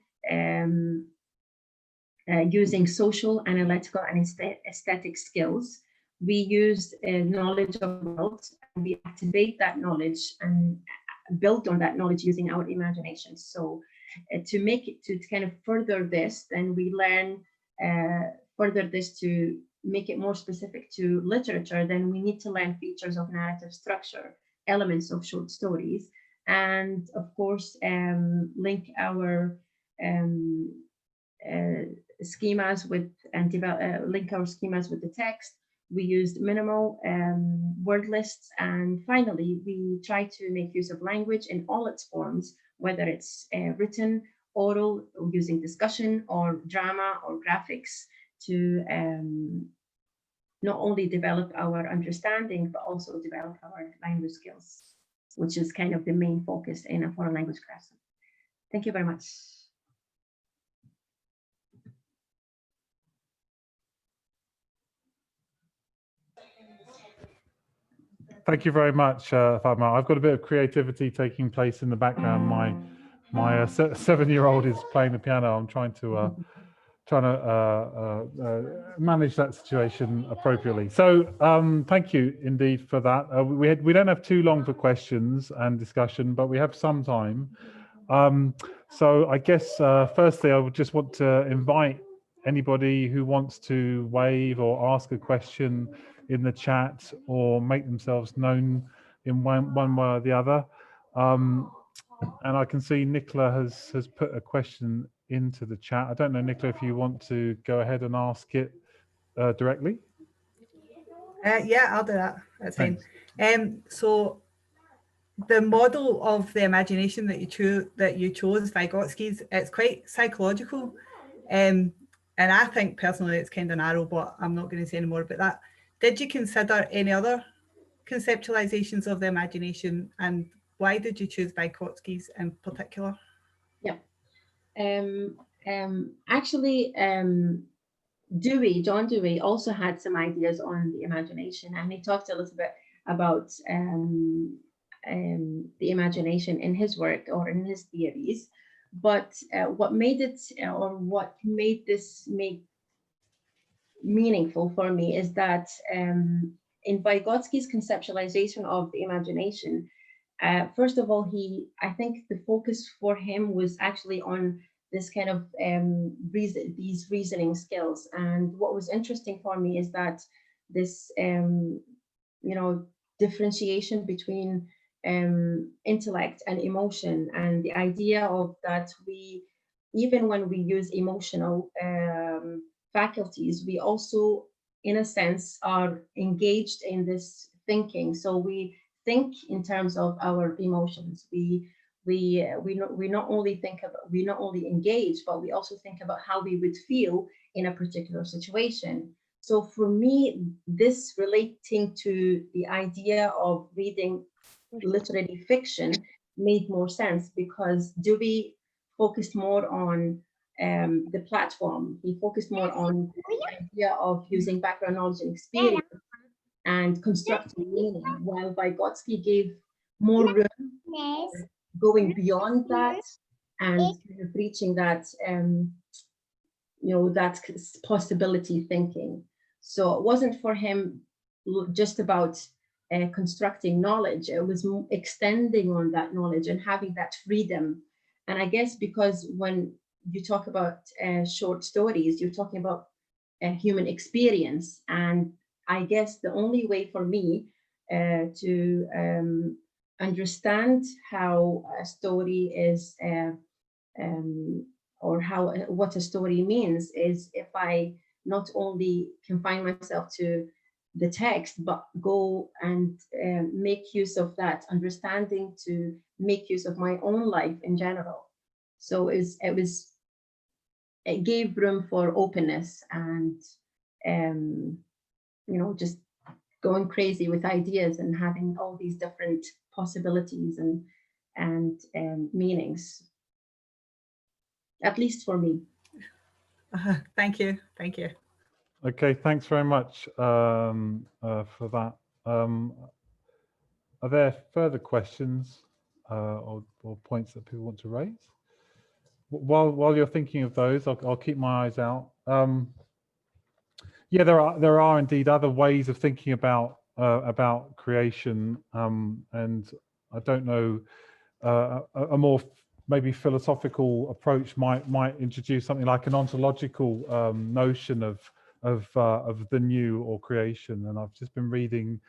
using social, analytical, and aesthetic skills. We use knowledge of the world, and we activate that knowledge and build on that knowledge using our imagination. So to kind of further this, then we learn further this to make it more specific to literature, then we need to learn features of narrative structure, elements of short stories, and of course link our schemas with and link our schemas with the text. We used minimal word lists, and finally we try to make use of language in all its forms, whether it's written, oral, using discussion or drama or graphics, to not only develop our understanding but also develop our language skills, which is kind of the main focus in a foreign language class. Thank you very much. Thank you very much, Fatma. I've got a bit of creativity taking place in the background. My 7-year-old is playing the piano. I'm trying to manage that situation appropriately. So thank you indeed for that. We don't have too long for questions and discussion, but we have some time. So I guess firstly, I would just want to invite anybody who wants to wave or ask a question in the chat or make themselves known in one way or the other. And I can see Nicola has put a question into the chat. I don't know, Nicola, if you want to go ahead and ask it directly. Yeah, I'll do that. That's fine. So the model of the imagination that you chose, Vygotsky's, it's quite psychological, and I think personally it's kind of narrow, but I'm not going to say any more about that. Did you consider any other conceptualizations of the imagination, and why did you choose Vygotsky's in particular? Yeah, actually, John Dewey also had some ideas on the imagination, and he talked a little bit about the imagination in his work or in his theories. But what made it, or what made this meaningful for me, is that in Vygotsky's conceptualization of the imagination, first of all, I think the focus for him was actually on this kind of these reasoning skills. And what was interesting for me is that this, differentiation between intellect and emotion, and the idea of that even when we use emotional faculties, we also, in a sense, are engaged in this thinking. So we think in terms of our emotions. We not only engage, but we also think about how we would feel in a particular situation. So for me, this relating to the idea of reading literary fiction made more sense, because Dewey focused more on the platform. He focused more on the idea of using background knowledge and experience and constructing meaning, while Vygotsky gave more room going beyond that and kind of reaching that, that possibility thinking. So it wasn't for him just about constructing knowledge. It was extending on that knowledge and having that freedom. And I guess because when you talk about short stories, you're talking about human experience. And I guess the only way for me to understand how a story is, or what a story means, is if I not only confine myself to the text, but go and make use of that understanding to make use of my own life in general. So it gave room for openness and just going crazy with ideas and having all these different possibilities and meanings, at least for me. Thank you. Okay, thanks very much for that. Are there further questions or points that people want to raise? While you're thinking of those, I'll keep my eyes out. Yeah, there are indeed other ways of thinking about creation, and I don't know, a more maybe philosophical approach might introduce something like an ontological notion of the new or creation. And I've just been reading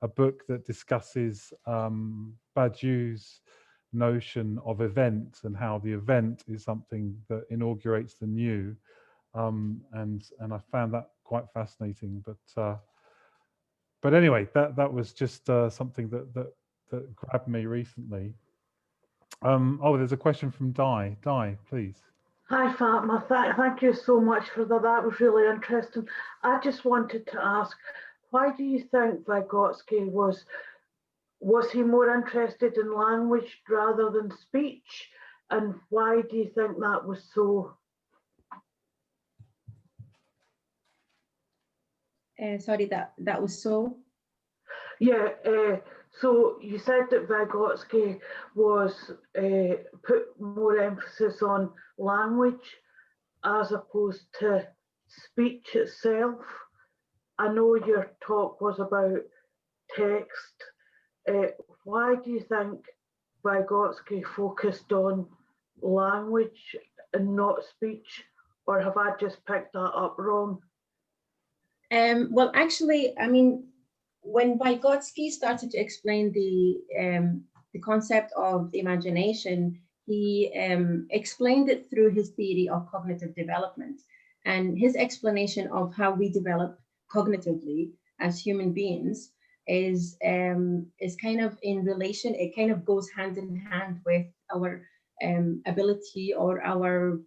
a book that discusses Badiou's notion of event and how the event is something that inaugurates the new. And I found that quite fascinating. But anyway, that was just something that grabbed me recently. Oh, there's a question from Di. Di, please. Hi, Fatma. Thank you so much for that. That was really interesting. I just wanted to ask, why do you think Vygotsky was he more interested in language rather than speech? And why do you think that was so? Sorry, that was so? Yeah, so you said that Vygotsky was put more emphasis on language as opposed to speech itself. I know your talk was about text. Why do you think Vygotsky focused on language and not speech? Or have I just picked that up wrong? Well, actually, I mean, when Vygotsky started to explain the concept of imagination, he explained it through his theory of cognitive development. And his explanation of how we develop cognitively as human beings is kind of in relation, it kind of goes hand in hand with our ability or our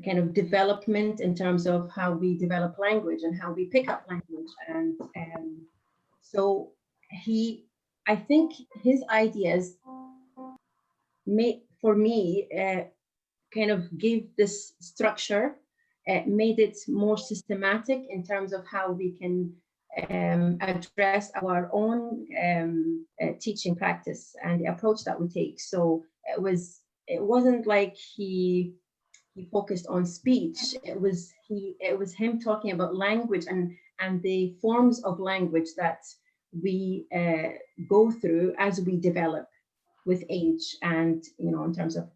kind of development in terms of how we develop language and how we pick up language. And so I think his ideas for me, kind of gave this structure, made it more systematic in terms of how we can address our own teaching practice and the approach that we take. So it wasn't like he focused on speech. It was him talking about language and the forms of language that we go through as we develop with age and, you know, in terms of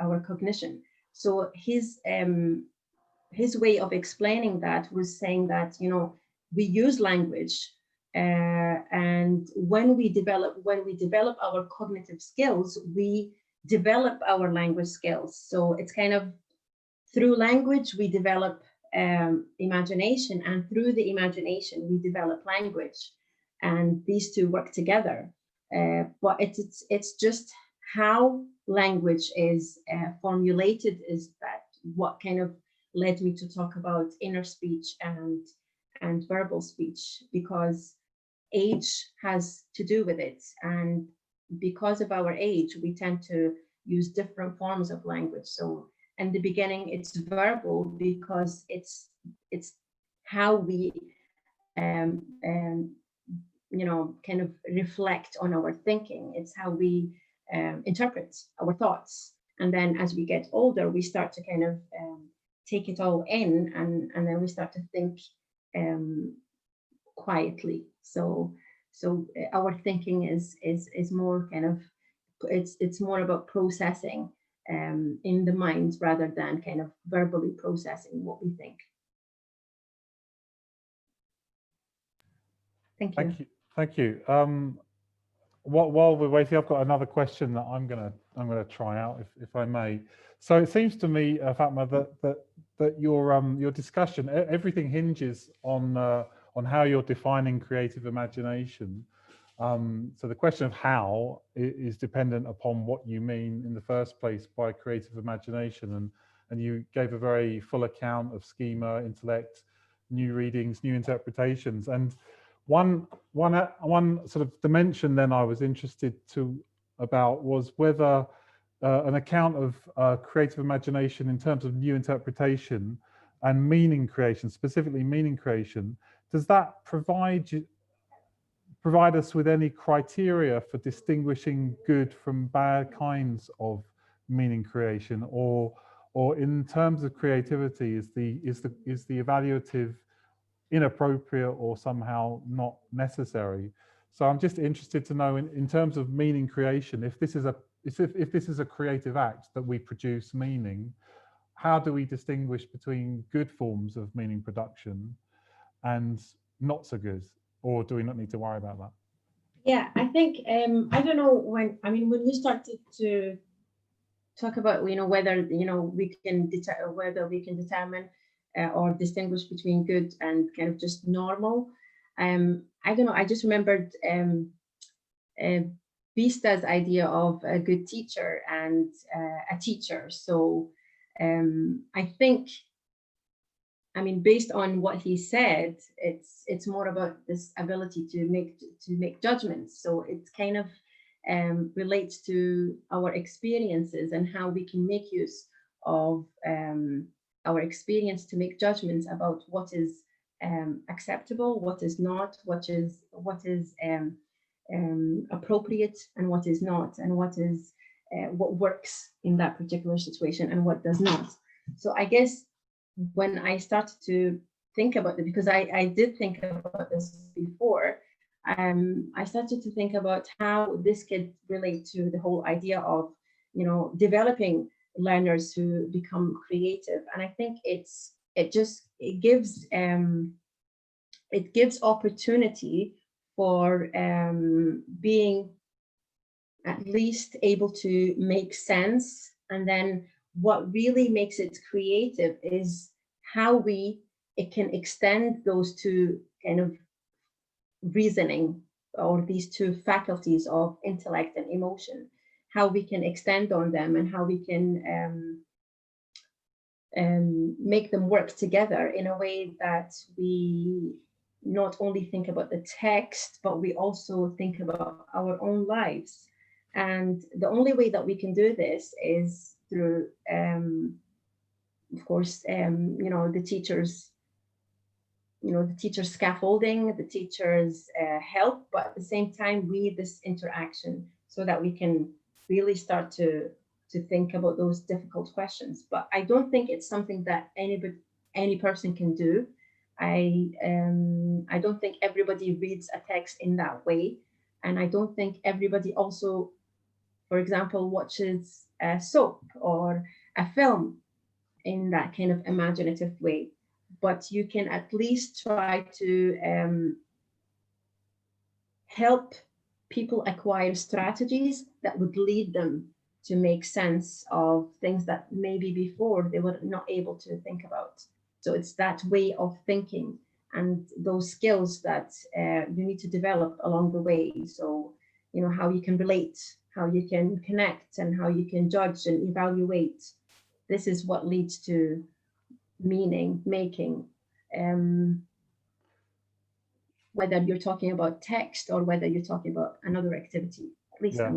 our cognition. So his way of explaining that was saying that, you know, we use language and when we develop our cognitive skills, we develop our language skills. So it's kind of through language, we develop imagination, and through the imagination, we develop language. And these two work together. But it's just how language is formulated is that what kind of led me to talk about inner speech and verbal speech, because age has to do with it. And because of our age, we tend to use different forms of language. So in the beginning, it's verbal because it's how we you know, kind of reflect on our thinking. It's how we interpret our thoughts. And then as we get older, we start to kind of take it all in, and then we start to think quietly. So our thinking is more kind of, it's more about processing in the mind rather than kind of verbally processing what we think. Thank you. Thank you. While we're waiting, I've got another question that I'm gonna try out, if I may. So it seems to me, Fatma, that your discussion, everything hinges on how you're defining creative imagination. So the question of how is dependent upon what you mean in the first place by creative imagination, and you gave a very full account of schema, intellect, new readings, new interpretations, and one sort of dimension then I was interested about was whether an account of creative imagination in terms of new interpretation and meaning creation, specifically meaning creation, does that provide us with any criteria for distinguishing good from bad kinds of meaning creation, or in terms of creativity, is the evaluative inappropriate or somehow not necessary? So I'm just interested to know, in terms of meaning creation, if this is a creative act that we produce meaning, how do we distinguish between good forms of meaning production and not so good, or do we not need to worry about that? Yeah, I think I don't know when you started to talk about whether we can determine or distinguish between good and kind of just normal. I don't know. I just remembered Bista's idea of a good teacher and a teacher. So I think, based on what he said, it's more about this ability to make judgments. So it kind of relates to our experiences and how we can make use of our experience to make judgments about what is acceptable, what is not, what is appropriate, and what is not, and what works in that particular situation and what does not. So I guess when I started to think about it, because I did think about this before, I started to think about how this could relate to the whole idea of, developing learners who become creative. And I think it gives opportunity for being at least able to make sense. And then what really makes it creative is how it can extend those two kind of reasoning, or these two faculties of intellect and emotion, how we can extend on them and how we can make them work together in a way that we not only think about the text, but we also think about our own lives. And the only way that we can do this is through, of course, the teachers, the teacher's scaffolding, the teacher's help, but at the same time, we need this interaction so that we can really start to think about those difficult questions. But I don't think it's something that any person can do. I don't think everybody reads a text in that way, and I don't think everybody also, for example, watches a soap or a film in that kind of imaginative way. But you can at least try to help people acquire strategies that would lead them to make sense of things that maybe before they were not able to think about. So it's that way of thinking and those skills that you need to develop along the way. So, how you can relate, how you can connect, and how you can judge and evaluate. This is what leads to meaning making, whether you're talking about text or whether you're talking about another activity. At least, Yeah.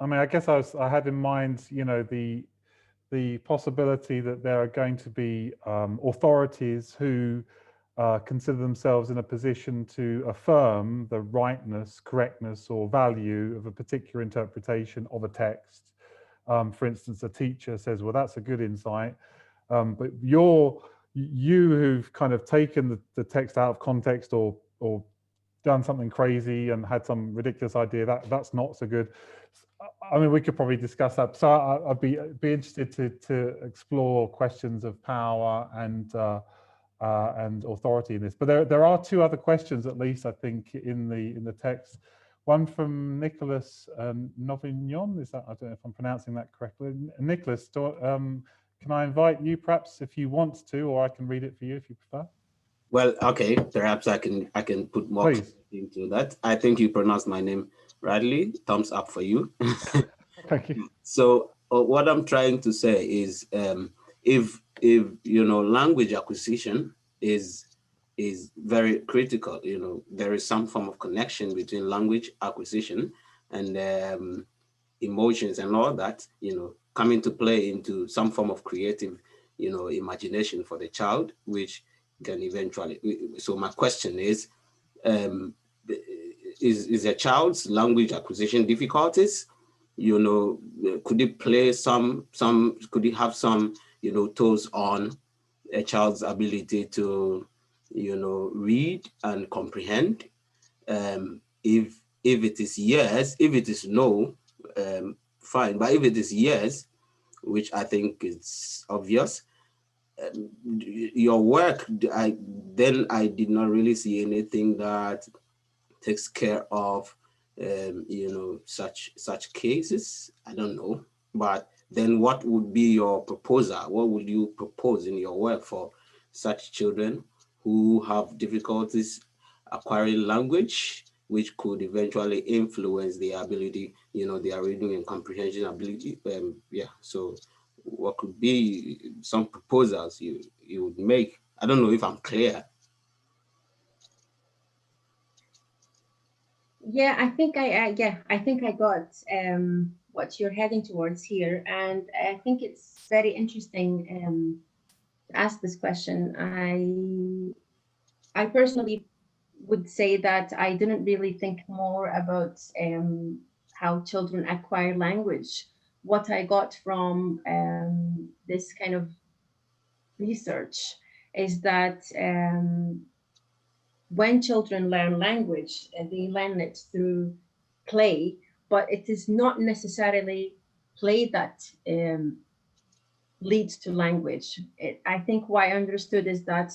I guess I had in mind, the possibility that there are going to be authorities who consider themselves in a position to affirm the rightness, correctness, or value of a particular interpretation of a text. For instance, a teacher says, well, that's a good insight, but you who've kind of taken the text out of context or done something crazy and had some ridiculous idea, that's not so good. We could probably discuss that. So I'd be interested to explore questions of power and authority in this. But there are two other questions, at least I think, in the text. One from Nicholas Novignon. I don't know if I'm pronouncing that correctly. Nicholas, can I invite you, perhaps, if you want to, or I can read it for you if you prefer? Well, okay, perhaps I can put more into that. I think you pronounced my name rightly. Thumbs up for you. Thank you. So what I'm trying to say is, if language acquisition is very critical, there is some form of connection between language acquisition and emotions and all that, come into play into some form of creative, imagination for the child, which can eventually. So my question is a child's language acquisition difficulties? Could it play could it have some, toes on a child's ability to, read and comprehend? If it is yes, if it is no, fine. But if it is yes, which I think is obvious, your work, I did not really see anything that takes care of such cases? I don't know. But then what would be your proposal? What would you propose in your work for such children who have difficulties acquiring language, which could eventually influence their ability, their reading and comprehension ability? So what could be some proposals you would make? I don't know if I'm clear. Yeah, I think I got what you're heading towards here, and I think it's very interesting to ask this question. I personally would say that I didn't really think more about how children acquire language. What I got from this kind of research is that when children learn language, they learn it through play, but it is not necessarily play that leads to language. I think what I understood is that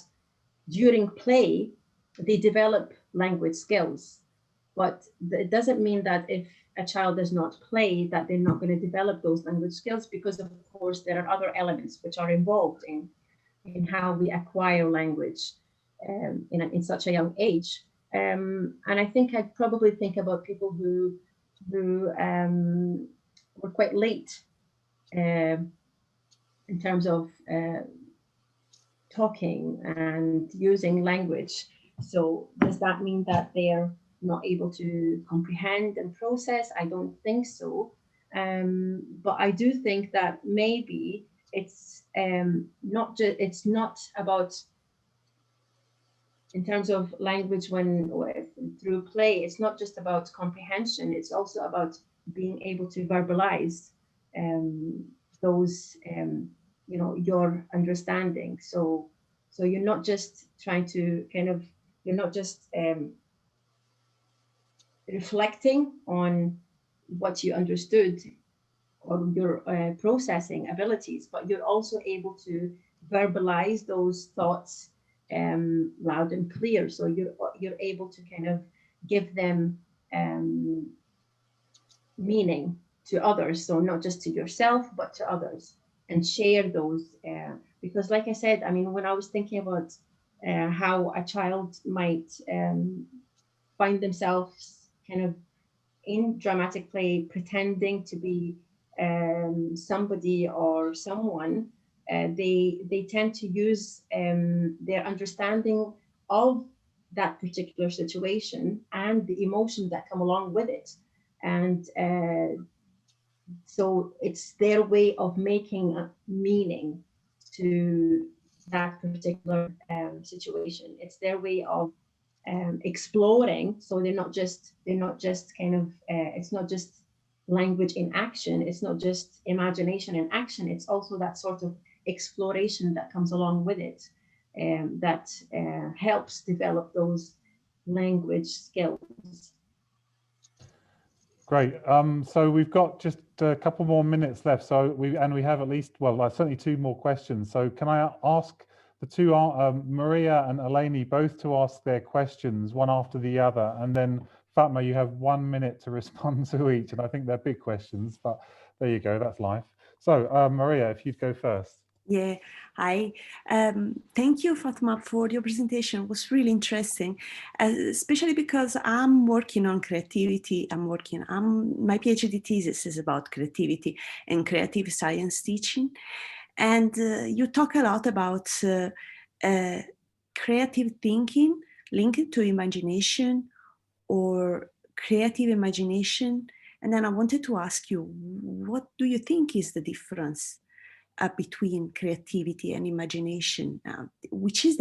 during play, they develop language skills, but it doesn't mean that if a child does not play, that they're not going to develop those language skills, because of course there are other elements which are involved in how we acquire language in such a young age. And I think I'd probably think about people who were quite late in terms of talking and using language. So does that mean that they're not able to comprehend and process? I don't think so. But I do think that maybe it's not about, in terms of language through play, it's not just about comprehension, it's also about being able to verbalize those your understanding. So you're not just trying to you're not just reflecting on what you understood or your processing abilities, but you're also able to verbalize those thoughts loud and clear. So you're able to kind of give them meaning to others. So not just to yourself, but to others, and share those. Because like I said, I mean, when I was thinking about how a child might find themselves kind of in dramatic play, pretending to be somebody or someone, they tend to use their understanding of that particular situation and the emotions that come along with it. And so it's their way of making a meaning to that particular situation. It's their way of exploring. So they're not just kind of it's not just language in action, it's not just imagination in action, it's also that sort of exploration that comes along with it, that helps develop those language skills. Great. So we've got just a couple more minutes left. So we have at least, well, certainly 2 more questions. So can I ask the two, Maria and Eleni, both to ask their questions one after the other, and then Fatma, you have 1 minute to respond to each. And I think they're big questions, but there you go, that's life. So Maria, if you'd go first. Yeah, hi. Thank you, Fatma, for your presentation. It was really interesting, especially because I'm working on creativity. My PhD thesis is about creativity and creative science teaching. And you talk a lot about creative thinking linked to imagination or creative imagination. And then I wanted to ask you, what do you think is the difference between creativity and imagination, which is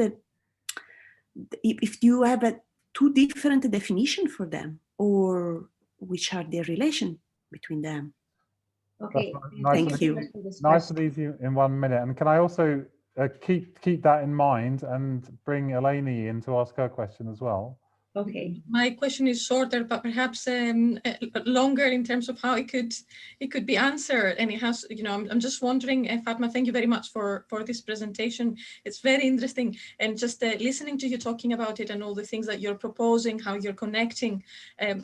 if you have 2 different definitions for them, or which are the relation between them? Okay, thank you. Nice and easy in 1 minute. And can I also keep that in mind and bring Eleni in to ask her question as well? Okay. My question is shorter, but perhaps longer in terms of how it could be answered. And it has, you know, I'm just wondering, Fatma, thank you very much for this presentation. It's very interesting, and just listening to you talking about it and all the things that you're proposing, how you're connecting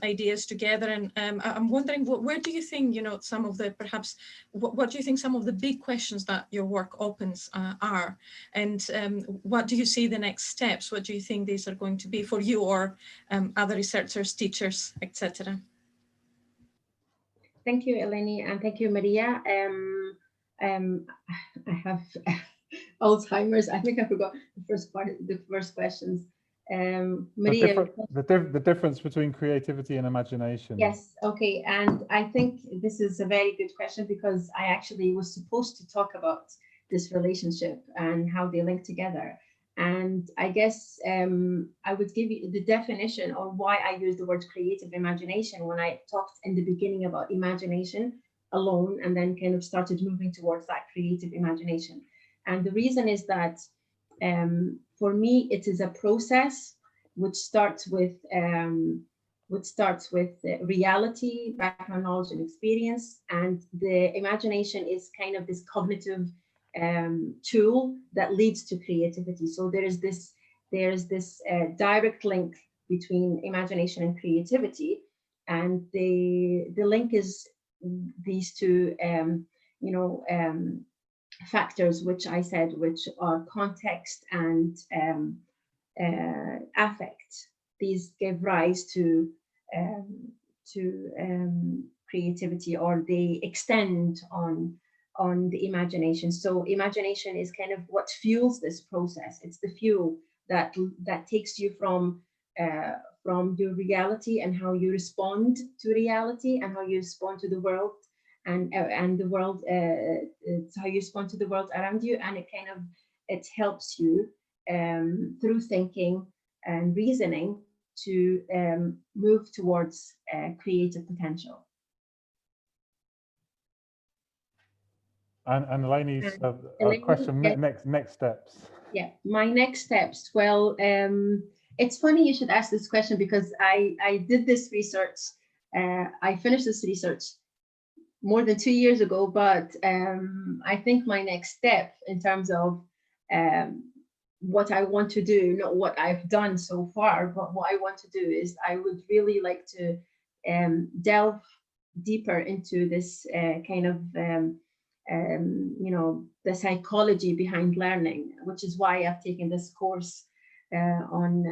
ideas together. And I'm wondering, where do you think, you know, some of the perhaps what do you think some of the big questions that your work opens are, and what do you see the next steps? What do you think these are going to be for you or other researchers, teachers, etc.? Thank you, Eleni, and thank you, Maria. I have Alzheimer's. I think I forgot the first questions. Maria, the difference between creativity and imagination. Yes, okay, and I think this is a very good question because I actually was supposed to talk about this relationship and how they link together. And I guess I would give you the definition of why I use the word creative imagination when I talked in the beginning about imagination alone, and then kind of started moving towards that creative imagination. And the reason is that for me, it is a process which starts with reality, background knowledge, and experience, and the imagination is kind of this cognitive tool that leads to creativity. So there is this direct link between imagination and creativity, and the link is these two factors, which I said, which are context and affect. These give rise to creativity, or they extend on the imagination. So imagination is kind of what fuels this process. It's the fuel that takes you from your reality and how you respond to reality and how you respond to the world, and the world, it's how you respond to the world around you, and it helps you through thinking and reasoning to move towards creative potential. And Eleni's question, yeah. next steps. Yeah, my next steps. Well, it's funny you should ask this question because I did this research. I finished this research more than 2 years ago, but I think my next step in terms of what I want to do, not what I've done so far, but what I want to do is I would really like to delve deeper into this kind of the psychology behind learning, which is why I've taken this course on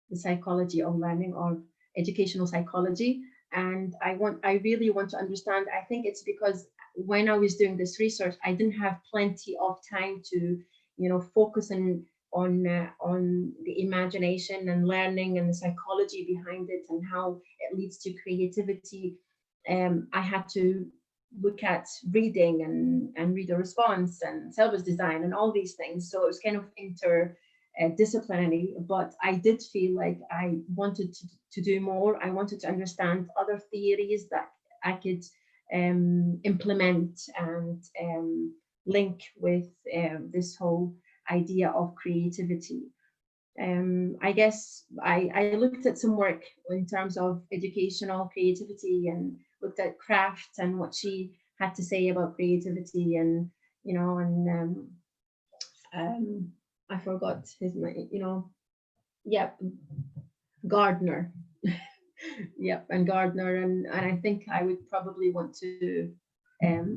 the psychology of learning, or educational psychology. And I really want to understand. I think it's because when I was doing this research, I didn't have plenty of time to, focus on the imagination and learning and the psychology behind it and how it leads to creativity. I had to look at reading and reader response and syllabus design and all these things. So it was kind of interdisciplinary, but I did feel like I wanted to do more. I wanted to understand other theories that I could implement and link with this whole idea of creativity. I guess I looked at some work in terms of educational creativity and looked at Kraft and what she had to say about creativity, and I forgot his name, Gardner. Yep, and Gardner, and I think I would probably want to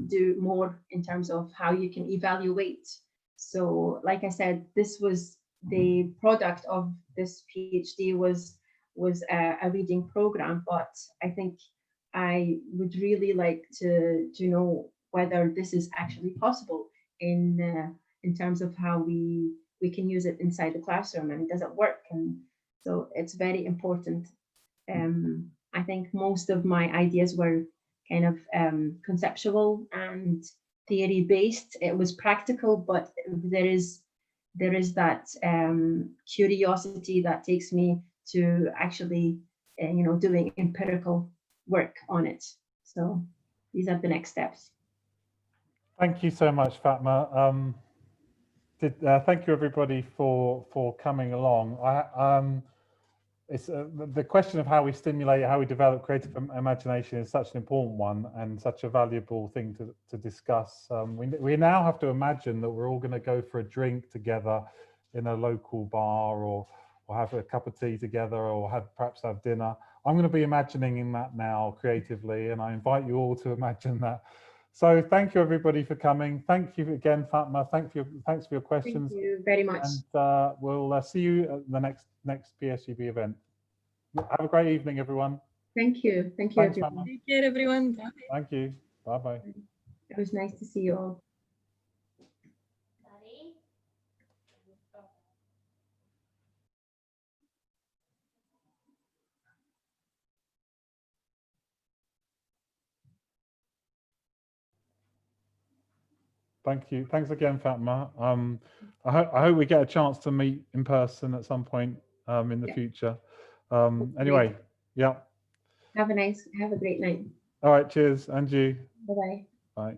do more in terms of how you can evaluate. So like I said, this was the product of this PhD was a reading program, but I think I would really like to know whether this is actually possible in terms of how we can use it inside the classroom, and does it work? And so it's very important. I think most of my ideas were kind of conceptual and theory based. It was practical, but there is that curiosity that takes me to actually doing empirical work on it. So these are the next steps. Thank you so much, Fatma. Thank you everybody for coming along. it's the question of how we stimulate, how we develop creative imagination is such an important one and such a valuable thing to discuss. We now have to imagine that we're all going to go for a drink together in a local bar, or have a cup of tea together, or perhaps have dinner. I'm going to be imagining that now creatively, and I invite you all to imagine that. So thank you everybody for coming. Thank you again, Fatma. Thanks for your questions. Thank you very much. And we'll see you at the next PESGB event. Have a great evening, everyone. Thank you. Thank you, Thanks, everyone. Fatma. Take care, everyone. Bye. Thank you. Bye-bye. It was nice to see you all. Thank you. Thanks again, Fatma. I hope we get a chance to meet in person at some point in the future. Anyway, yeah. Have a great night. All right. Cheers. And you. Bye-bye. Bye.